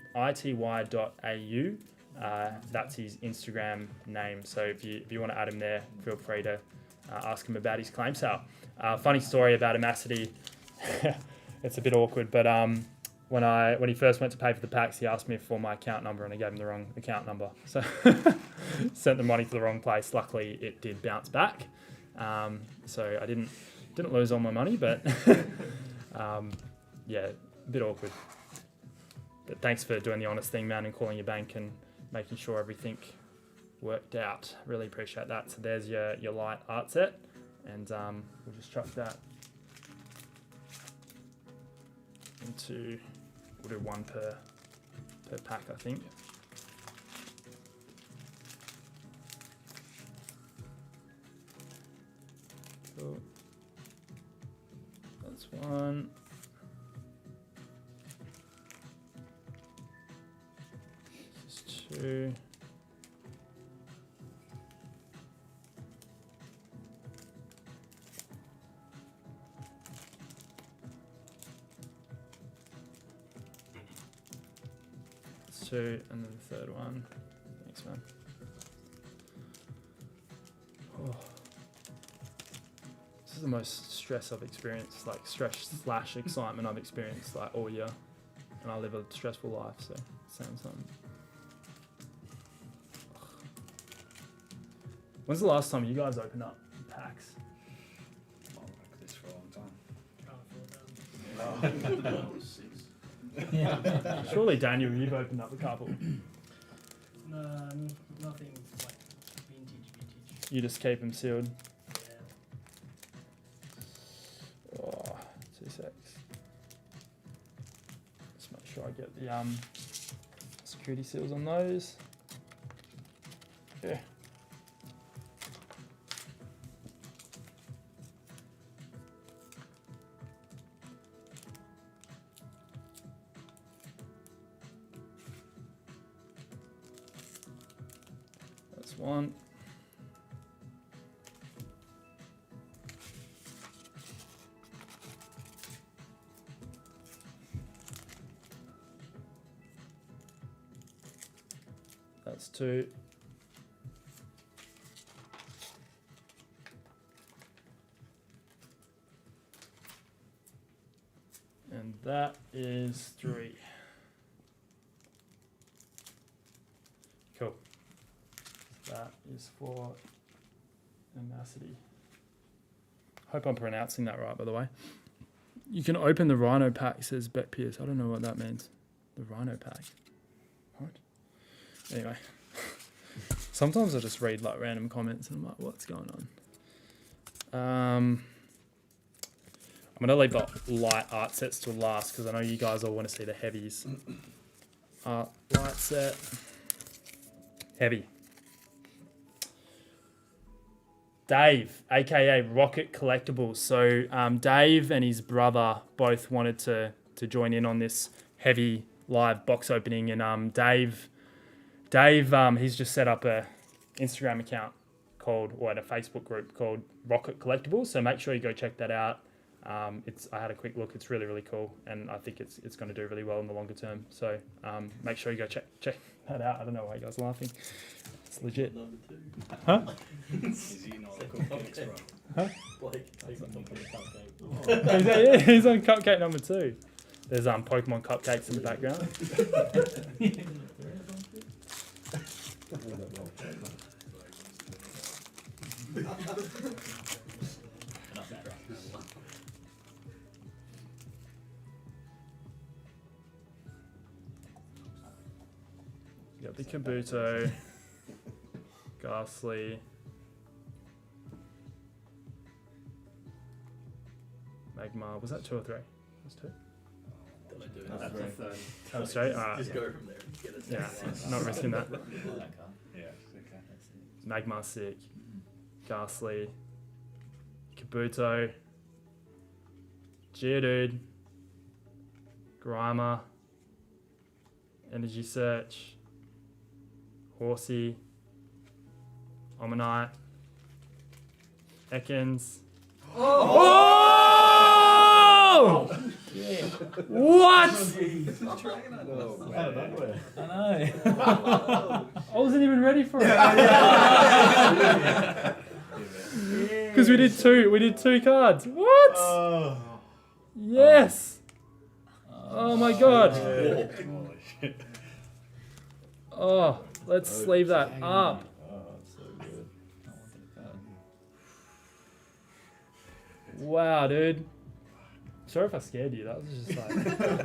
That's his Instagram name. So if you want to add him there, feel free to ask him about his claim sale. Funny story about Emacity. It's a bit awkward, but when he first went to pay for the packs, he asked me for my account number, and I gave him the wrong account number. So sent the money to the wrong place. Luckily, it did bounce back. So I didn't lose all my money, but yeah, a bit awkward. But thanks for doing the honest thing, man, and calling your bank and making sure everything worked out. Really appreciate that. So there's your light art set, and we'll just chuck that into, we'll do one per pack, I think. Cool. That's one. This is two. Two, and then the third one. Thanks, man. Oh. This is the most stress I've experienced, like stress/excitement I've experienced like all year, and I live a stressful life, so saying something. When's the last time you guys opened up packs? Not like this for a long time. Surely, Daniel, you've opened up a couple. No, nothing like vintage. You just keep them sealed. Yeah. Oh, 2 secs. Just make sure I get the security seals on those. Yeah. That's one. That's two. And that is three. Cool. That is for Emacity. Hope I'm pronouncing that right, by the way. You can open the Rhino pack, says Bet Pierce. I don't know what that means. The Rhino pack. What? Anyway. Sometimes I just read like random comments and I'm like, what's going on? I'm going to leave the light art sets till last because I know you guys all want to see the heavies. Light set. Heavy. Dave, aka Rocket Collectibles. So Dave and his brother both wanted to join in on this heavy live box opening, and Dave, he's just set up a Instagram account and a Facebook group called Rocket Collectibles. So make sure you go check that out. I had a quick look. It's really, really cool, and I think it's going to do really well in the longer term. So make sure you go check that out. I don't know why you guys are laughing. It's legit. Number two. Huh? Is he not a cupcakes, bro? Huh? Blake, he's on top of the cupcake. Yeah, he's on cupcake number 2. There's Pokemon cupcakes in the background. You got the Kabuto, Ghastly, Magmar. Was that 2 or 3? That was 2. That's the third. That was 3? Alright. Just go from there and get it. Yeah, not risking that. Yeah, okay. Magmar sick, Ghastly, Kabuto, Geodude, Grimer, Energy Search, Horsey, Omanite, Ekans. Oh! What? Oh, Out of nowhere. I know. I wasn't even ready for it. Because we did two cards. What? Oh. Yes. Oh my god. Holy shit. Oh, let's leave that up. Oh, so good. Wow, dude. Sorry if I scared you. That was just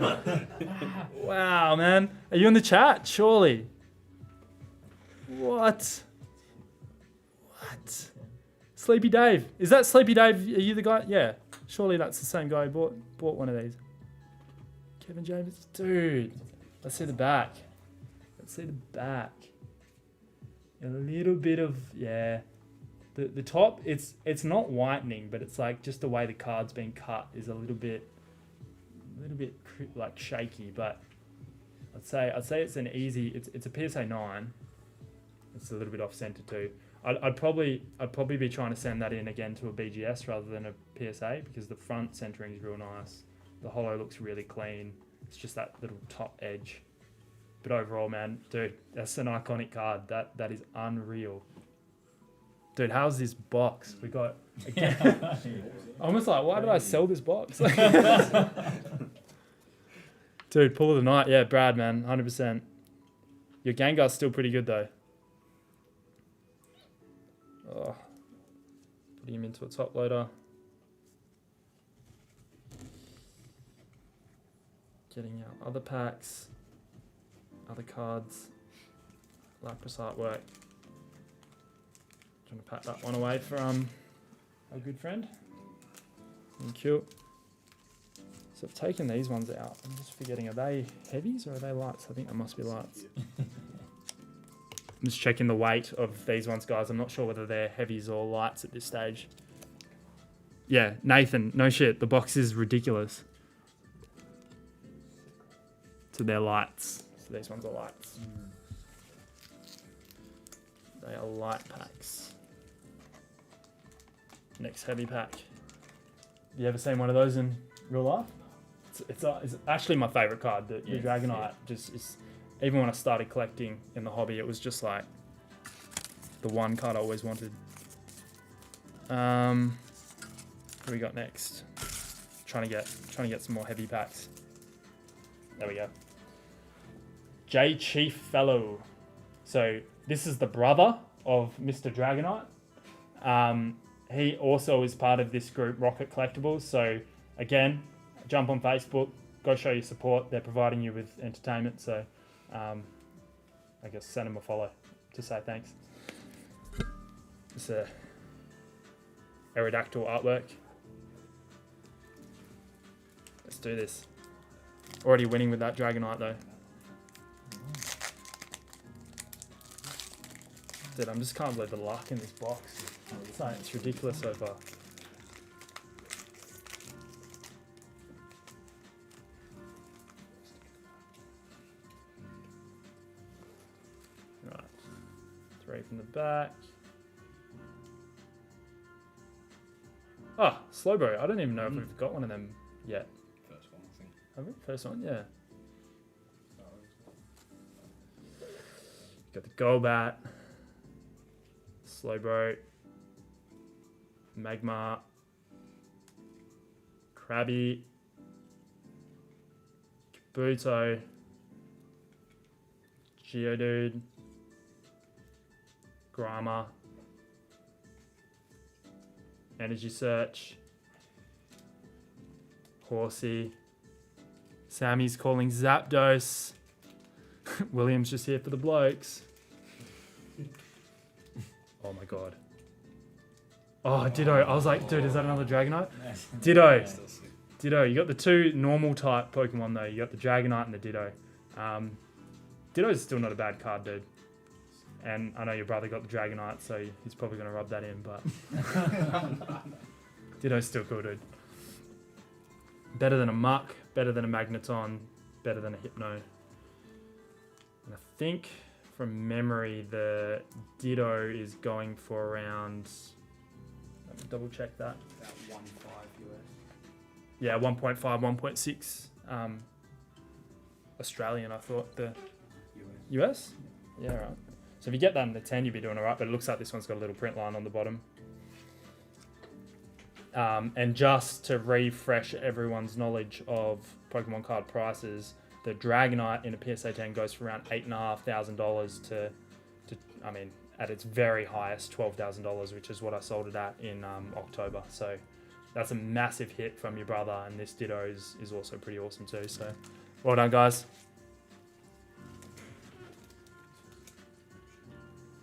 like, wow, man. Are you in the chat? Surely. What? What? Sleepy Dave. Is that Sleepy Dave? Are you the guy? Yeah. Surely that's the same guy who bought one of these. Kevin James. Dude. Let's see the back. Let's see the back. A little bit of, yeah. The top, it's not whitening, but it's like just the way the card's been cut is a little bit like shaky. But I'd say it's an easy. It's a PSA 9. It's a little bit off center too. I'd probably be trying to send that in again to a BGS rather than a PSA because the front centering is real nice. The holo looks really clean. It's just that little top edge. But overall, man, dude, that's an iconic card. That is unreal. Dude, how's this box? We got again. Almost like, why did I sell this box? Dude, pull of the night. Yeah, Brad, man, 100%. Your Gengar's still pretty good though. Oh, putting him into a top loader. Getting out other packs, other cards, Lapras artwork. Trying to pack that one away from our good friend. Thank you. So I've taken these ones out. I'm just forgetting, are they heavies or are they lights? I think they must be lights. I'm just checking the weight of these ones, guys. I'm not sure whether they're heavies or lights at this stage. Yeah, Nathan, no shit. The box is ridiculous. So they're lights. So these ones are lights. They are light packs. Next heavy pack. You ever seen one of those in real life? It's actually my favorite card. The Dragonite just is. Even when I started collecting in the hobby, it was just like the one card I always wanted. What do we got next? Trying to get some more heavy packs. There we go. J Chief Fellow. So this is the brother of Mr. Dragonite. He also is part of this group, Rocket Collectibles. So again, jump on Facebook, go show your support. They're providing you with entertainment. So I guess send him a follow to say thanks. It's a Aerodactyl artwork. Let's do this. Already winning with that Dragonite though. Dude, I just can't believe the luck in this box. It's ridiculous so far. Right, 3 from the back. Ah, Slowbro. I don't even know if we've got one of them yet. First one, I think. Have we? First one, yeah. Got the Golbat, Slowbro, Magmar, Krabby, Kabuto, Geodude, Grama, Energy Search, Horsey, Sammy's calling Zapdos. William's just here for the blokes. Oh my god. Oh, Ditto. I was like, dude, is that another Dragonite? Ditto. Ditto. You got the two normal type Pokemon though. You got the Dragonite and the Ditto. Ditto's still not a bad card, dude. And I know your brother got the Dragonite, so he's probably going to rub that in, but... Ditto's still cool, dude. Better than a Muck, better than a Magneton, better than a Hypno. And I think, from memory, the Ditto is going for around... Let me double check that. About 1.5 US. Yeah, 1.5, 1.6 Australian, I thought. The US? Yeah, right. So if you get that in the 10, you'd be doing all right, but it looks like this one's got a little print line on the bottom. And just to refresh everyone's knowledge of Pokemon card prices, the Dragonite in a PSA 10 goes for around $8,500 to I mean, at its very highest, $12,000, which is what I sold it at in October. So that's a massive hit from your brother, and this Ditto is also pretty awesome too. So well done, guys.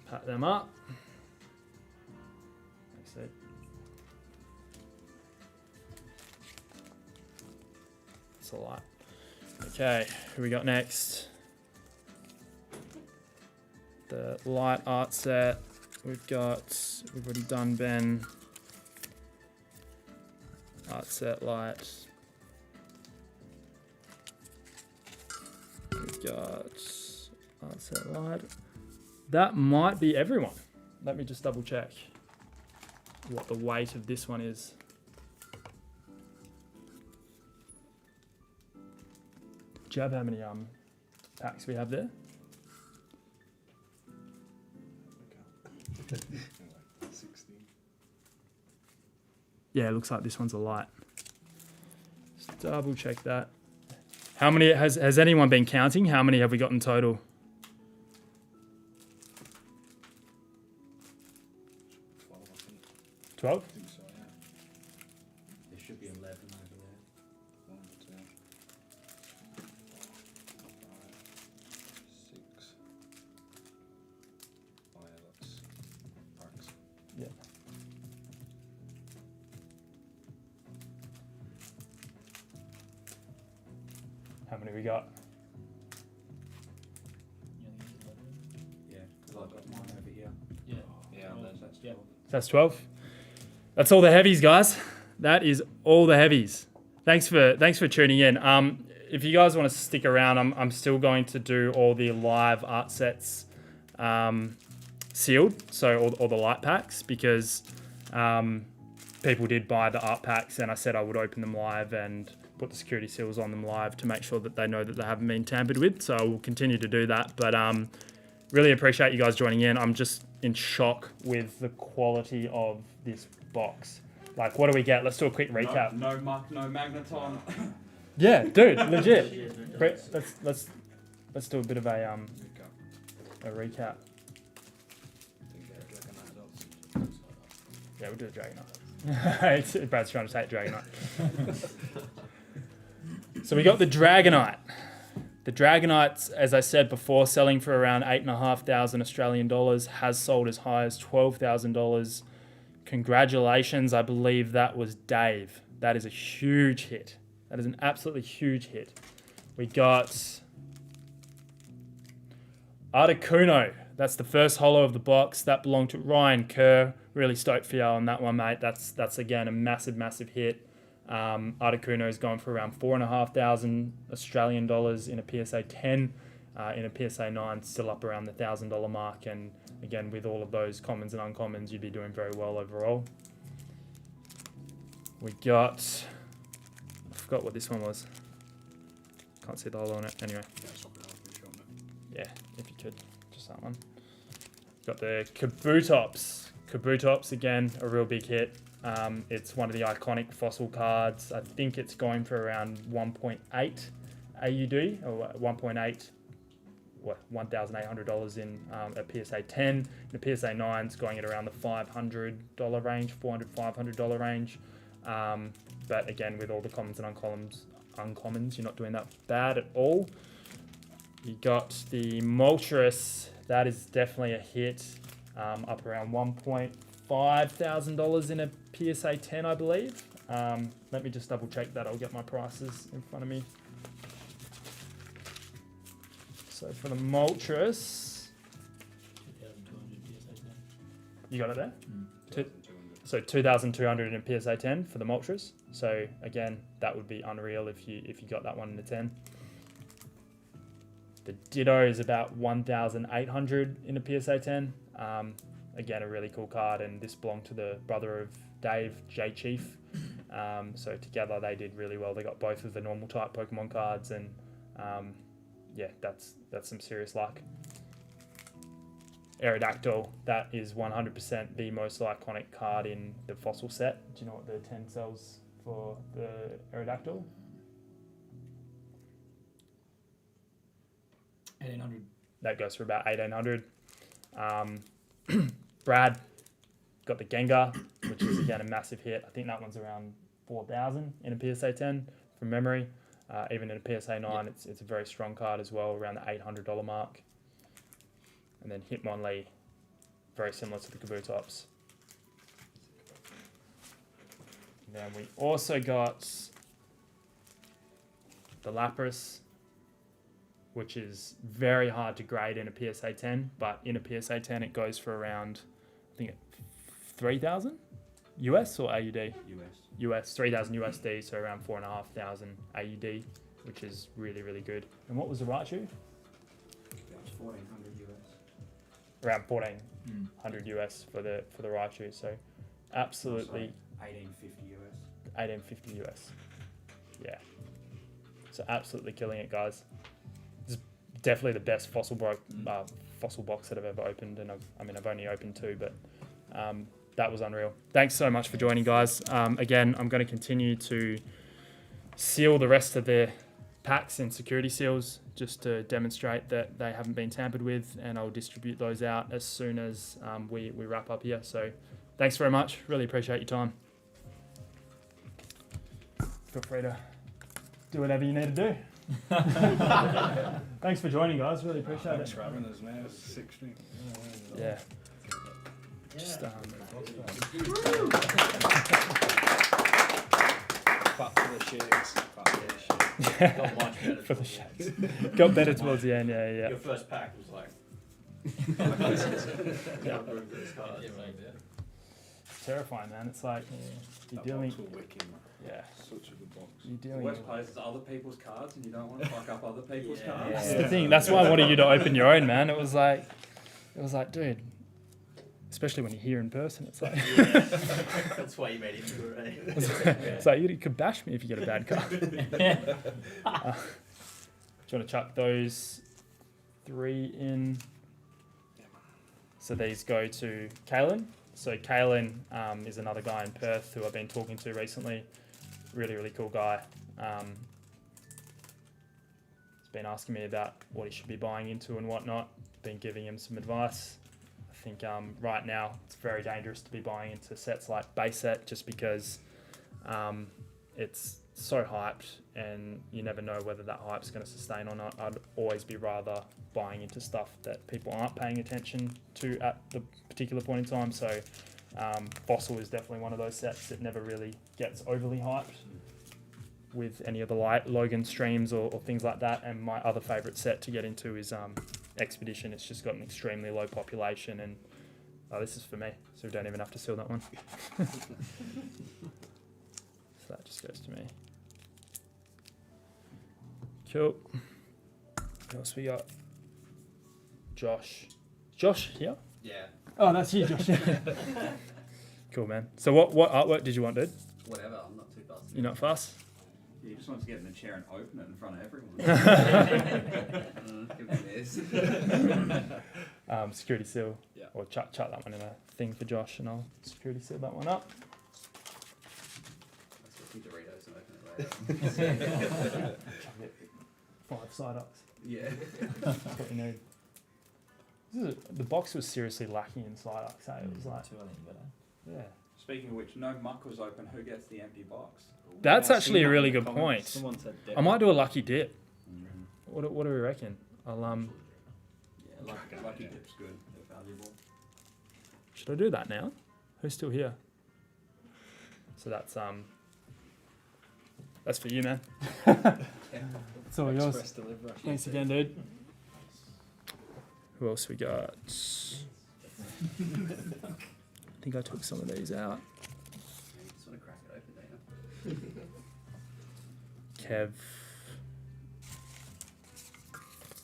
Pat them up. That's it. That's a lot. Okay, who we got next? The light art set. We've already done Ben. Art set light. We've got art set light. That might be everyone. Let me just double check what the weight of this one is. Do you have how many packs we have there? 16. Yeah, it looks like this one's a light. Just double check that. How many has anyone been counting? How many have we got in total? 12, I think. 12? I think so, yeah. There should be 11 over there. 1, 2, 5, 6. Oh yeah, that's packs. Yeah. How many we got? Yeah, because I've got mine over here. Yeah. Yeah, and then that's Yeah. That's 12. That's all the heavies, guys. That is all the heavies. Thanks for tuning in. If you guys want to stick around, I'm still going to do all the live art sets sealed, so all the light packs, because people did buy the art packs, and I said I would open them live and put the security seals on them live to make sure that they know that they haven't been tampered with. So I will continue to do that. But really appreciate you guys joining in. I'm just in shock with the quality of this box. Like, what do we get? Let's do a quick recap. No muck, no magneton. Yeah, dude, legit. Brett, let's do a bit of a recap. Yeah, we'll do the Dragonite. Brad's trying to say Dragonite. So we got the Dragonite. The Dragonite, as I said before, selling for around $8,500 Australian dollars, has sold as high as $12,000. Congratulations, I believe that was Dave. That is a huge hit. That is an absolutely huge hit. We got Articuno. That's the first holo of the box. That belonged to Ryan Kerr. Really stoked for you on that one, mate. That's again a massive hit. Articuno is going for around $4,500 Australian dollars in a PSA 10. In a PSA 9, still up around the $1,000 mark. And again, with all of those commons and uncommons, you'd be doing very well overall. We got, I forgot what this one was. Can't see the holo on it. Anyway, yeah, if you could, just that one. Got the Kabutops. Kabutops, again, a real big hit. It's one of the iconic fossil cards. I think it's going for around 1.8 AUD, or 1.8, $1,800 in a PSA 10. The PSA 9 is going at around the $500 range, $500 range. But again, with all the commons and uncommons, you're not doing that bad at all. You got the Moltres. That is definitely a hit, up around $1,500 in a PSA 10, I believe. Let me just double check that. I'll get my prices in front of me. So for the Moltres, 2,200 PSA 10. you got it there? 2,200. So 2,200 in a PSA 10 for the Moltres. So again, that would be unreal if you got that one in the 10. The Ditto is about 1,800 in a PSA 10. Again, a really cool card, and this belonged to the brother of Dave, J Chief. So together they did really well. They got both of the normal type Pokemon cards, and yeah, that's some serious luck. Aerodactyl, that is 100% the most iconic card in the fossil set. Do you know what the 10 sells for the Aerodactyl? 1800. That goes for about 1800. Brad got the Gengar, which is again a massive hit. I think that one's around 4,000 in a PSA 10 from memory. Even in a PSA 9, it's a very strong card as well, around the $800 mark. And then Hitmonlee, very similar to the Kabutops. Then we also got the Lapras, which is very hard to grade in a PSA 10, but in a PSA 10 it goes for around, I think, 3,000 US or AUD? US. US, 3,000 USD, so around 4,500 AUD, which is really, really good. And what was the Raichu? That's 1,400 US. Around 1,400 US for the Raichu, so absolutely 1850 US. 1850 US. Yeah. So absolutely killing it, guys. This is definitely the best fossil box that I've ever opened, and I've only opened 2, but that was unreal. Thanks so much for joining, guys. Again, I'm going to continue to seal the rest of the packs and security seals just to demonstrate that they haven't been tampered with, and I'll distribute those out as soon as we wrap up here. So thanks very much. Really appreciate your time. Feel free to do whatever you need to do. Thanks for joining, guys. Really appreciate Thanks it. for having us, mate. 16. Yeah. Just Clap for the shakes. Clap for the shakes. Got much better. for the shakes. Got better towards the end, yeah. Your first pack was like. Yeah. Room for this card. It's terrifying, man. It's like you're That dealing. box will wicked, man. Yeah. Such a good box. You're The dealing. worst part is other people's cards, and you don't want to fuck up other people's Yeah. cards. That's the thing. That's why I wanted you to open your own, man. It was like, dude. Especially when you're here in person, it's like, That's why you made him do it, eh? it's like you could bash me if you get a bad card. Do you want to chuck those 3 in? So these go to Kalen. So Kalen is another guy in Perth who I've been talking to recently. Really, really cool guy. He's been asking me about what he should be buying into and whatnot. Been giving him some advice. I think right now it's very dangerous to be buying into sets like base set, just because it's so hyped and you never know whether that hype's going to sustain or not. I'd always be rather buying into stuff that people aren't paying attention to at the particular point in time. So Fossil is definitely one of those sets that never really gets overly hyped with any of the Logan streams or things like that. And my other favourite set to get into is Expedition. It's just got an extremely low population, and this is for me, so we don't even have to seal that one. So that just goes to me. Cool. What else we got? Josh here? Yeah. Oh, that's you, Josh. Cool, man. So what artwork did you want, dude? Whatever, I'm not too fussed. You're not fast? He just wants to get in the chair and open it in front of everyone. Give me this. Security seal. Yeah. Or chuck that one in a thing for Josh, and I'll security seal that one up. Let's get some Doritos and open it later. Chuck it 5 Psyducks. Yeah. That's what you need. The box was seriously lacking in Psyducks, eh? It was like, 2, I think you got yeah. Speaking of which, no muck was open. Who gets the empty box? That's Yeah, actually a someone really in the good comments- point. Someone said I might do a lucky dip. Mm-hmm. What do we reckon? I'll Yeah, lucky dip's good. They're valuable. should I do that now? Who's still here? So that's for you, man. It's all yours. Express delivery. Thanks again, dude. Who else we got? I think I took some of these out. You just want to crack it open, don't you? Kev.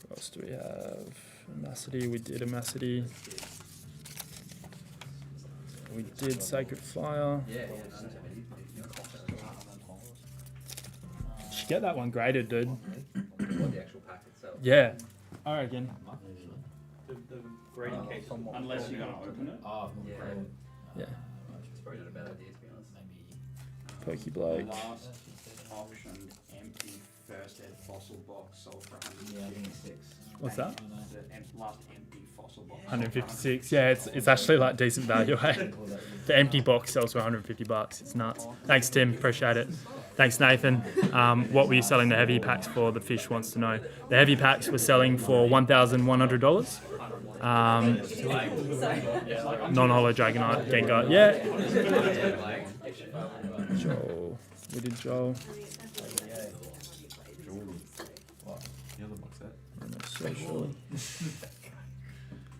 What else do we have? Amacity. We did Amacity. We did Sacred Fire. Yeah, yeah. No, should get that one graded, dude. What, the actual pack itself? Yeah, I reckon. The grading case. Unless you're gonna open it. Oh, Yeah. Yeah. It's probably not a bad idea, to be honest. Maybe. Pokey bloke. Last optioned empty first ed fossil box sold for 156. What's that? The last empty fossil box. 156. Yeah, it's actually like decent value. Eh? The empty box sells for 150 bucks. It's nuts. Thanks, Tim. Appreciate it. Thanks, Nathan. What were you selling the heavy packs for? The fish wants to know. The heavy packs were selling for $1,100. Non-holo Dragonite Gengar. Yeah. Joel. We did Joel. The other box set. I'm not so sure.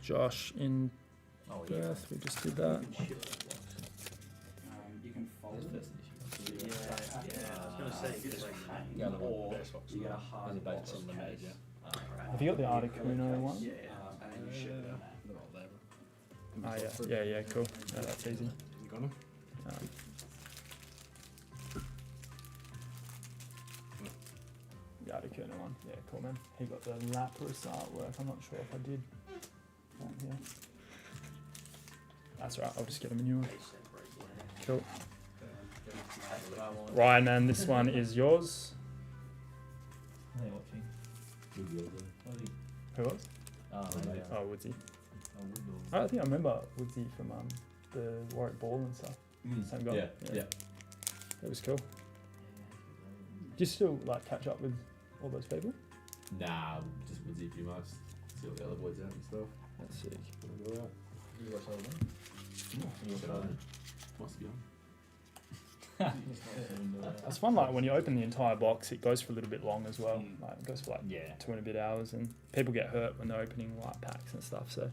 Josh in Oh, yeah. Perth. We just did that. You can fold it. I was gonna say, it's like, Yeah, the Or Best box. you get a As hard a box base on the case. major. Have you got the Articuno one? And then you ship it. They're all there. Oh yeah, cool. No, that's easy. You got them? The Articuno one. Yeah, cool, man. He got the Lapras artwork. I'm not sure if I did. Yeah. That's right. I'll just get him a new one. Cool. Ryan, man, this one is yours. Hey, watching. Who was? Oh, yeah. Oh, Woodsy. Oh, Woodlawn. I think I remember Woodsy from the Warwick Ball and stuff. Same guy. Yeah. That was cool. Do you still like catch up with all those people? Nah, just Woodsy pretty much. See what the other boys out and stuff. That's sick. Wanna go out? You watch all of them? You watch all of them? Must be on. It's fun. Like when you open the entire box, it goes for a little bit long as well. Like it goes for like Yeah. 2 and a bit hours, and people get hurt when they're opening light packs and stuff. So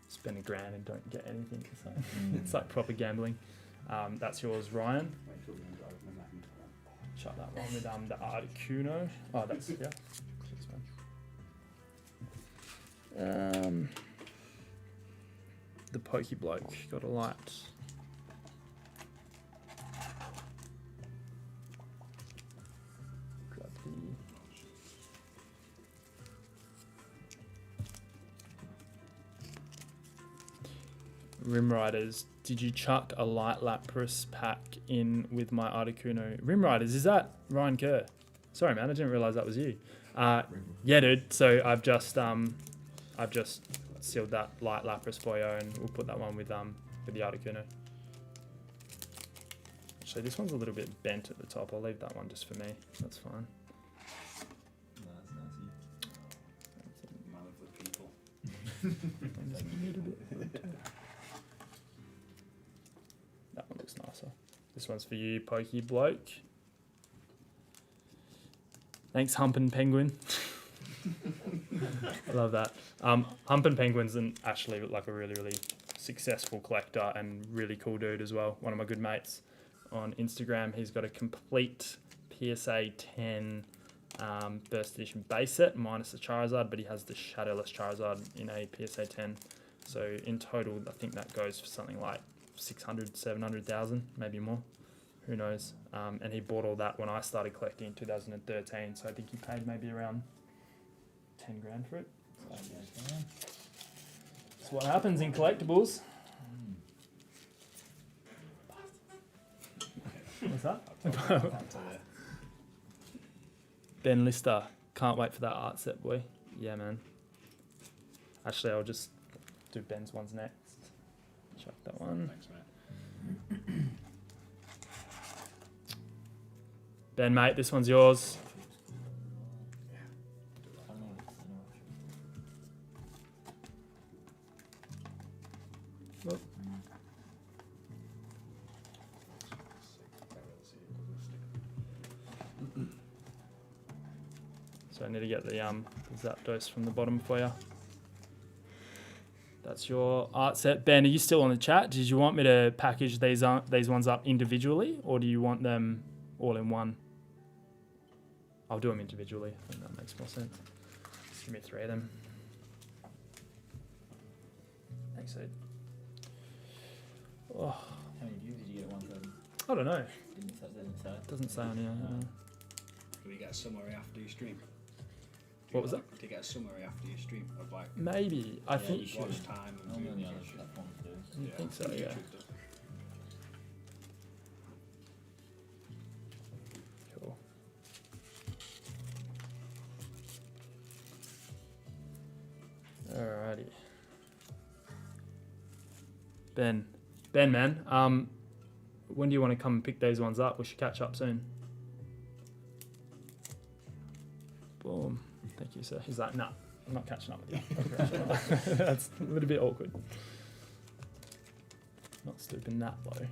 spend $1,000 and don't get anything. So it's like proper gambling. That's yours, Ryan. Wait till the end to open that. Shut that one with the Articuno. Oh, that's yeah. The Pokey bloke got a light. Grab the. Rim Riders, did you chuck a light Lapras pack in with my Articuno? Rim Riders, is that Ryan Kerr? Sorry, man, I didn't realize that was you. Yeah, dude. So I've just sealed that light Lapras for you, and we'll put that one with the Articuno. Actually, this one's a little bit bent at the top. I'll leave that one just for me. That's fine. No, that's nasty. None of the people. One's a little bit bent. That one looks nicer. This one's for you, Pokey bloke. Thanks, Humpin' Penguin. I love that. Humpin' Penguin's actually like a really, really successful collector and really cool dude as well. One of my good mates on Instagram. He's got a complete PSA 10 first edition base set minus the Charizard, but he has the Shadowless Charizard in a PSA 10. So in total, I think that goes for something like 600, 700,000, maybe more. Who knows? And he bought all that when I started collecting in 2013. So I think he paid maybe around 10 grand for it. So that's what happens in collectibles. What's that? Ben Lister. Can't wait for that art set, boy. Yeah, man. Actually, I'll just do Ben's ones next. Chuck that one. Thanks, mate. Ben, mate, this one's yours. So I need to get the Zapdos from the bottom for you. That's your art set. Ben, are you still on the chat? Did you want me to package these ones up individually, or do you want them all in one? I'll do them individually. I think that makes more sense. Just give me 3 of them. Thanks, Ed. Oh, How many views did you get at 1,000? I don't know. Didn't Didn't say. Doesn't say on here. No. Do we get a summary after you stream? What was that? Do you get a summary after you stream of like Maybe. I think. you should. watch time and Only on the views other and shit? platforms do. I think so. Yeah. YouTube does. Cool. Alrighty. Ben, man. When do you want to come and pick these ones up? We should catch up soon. Boom. Thank you, sir. He's like, nah, I'm not catching up with you. That's a little bit awkward. Not stooping that low.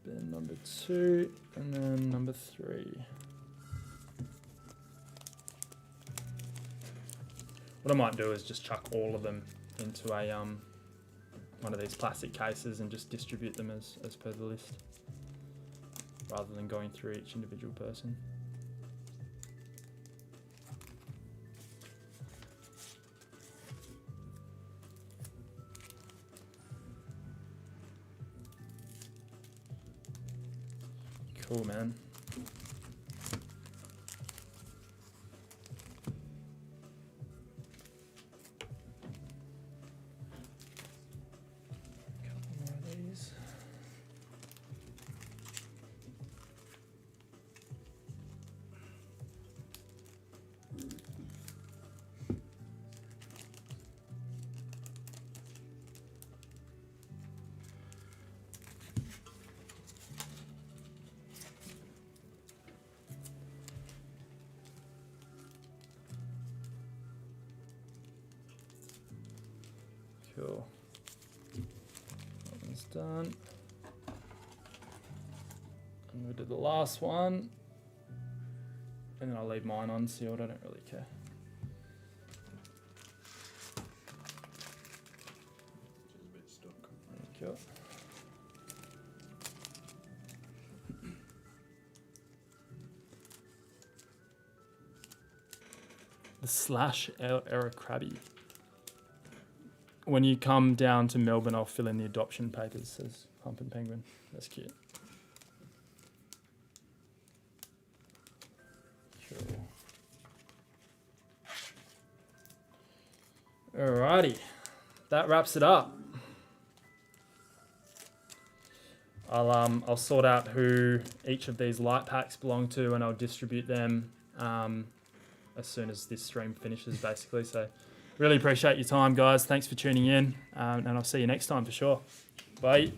Then number 2, and then number 3. What I might do is just chuck all of them into a one of these plastic cases and just distribute them as per the list, rather than going through each individual person. Cool, man. Couple more of these. Cool. That one's done. I'm gonna do the last one, and then I'll leave mine unsealed. I don't really care. Which is a bit stuck. Cool. The slash error crabby. When you come down to Melbourne, I'll fill in the adoption papers, says Hump and Penguin. That's cute. Cool. Alrighty. That wraps it up. I'll sort out who each of these light packs belong to, and I'll distribute them as soon as this stream finishes, basically. So really appreciate your time, guys. Thanks for tuning in, and I'll see you next time for sure. Bye.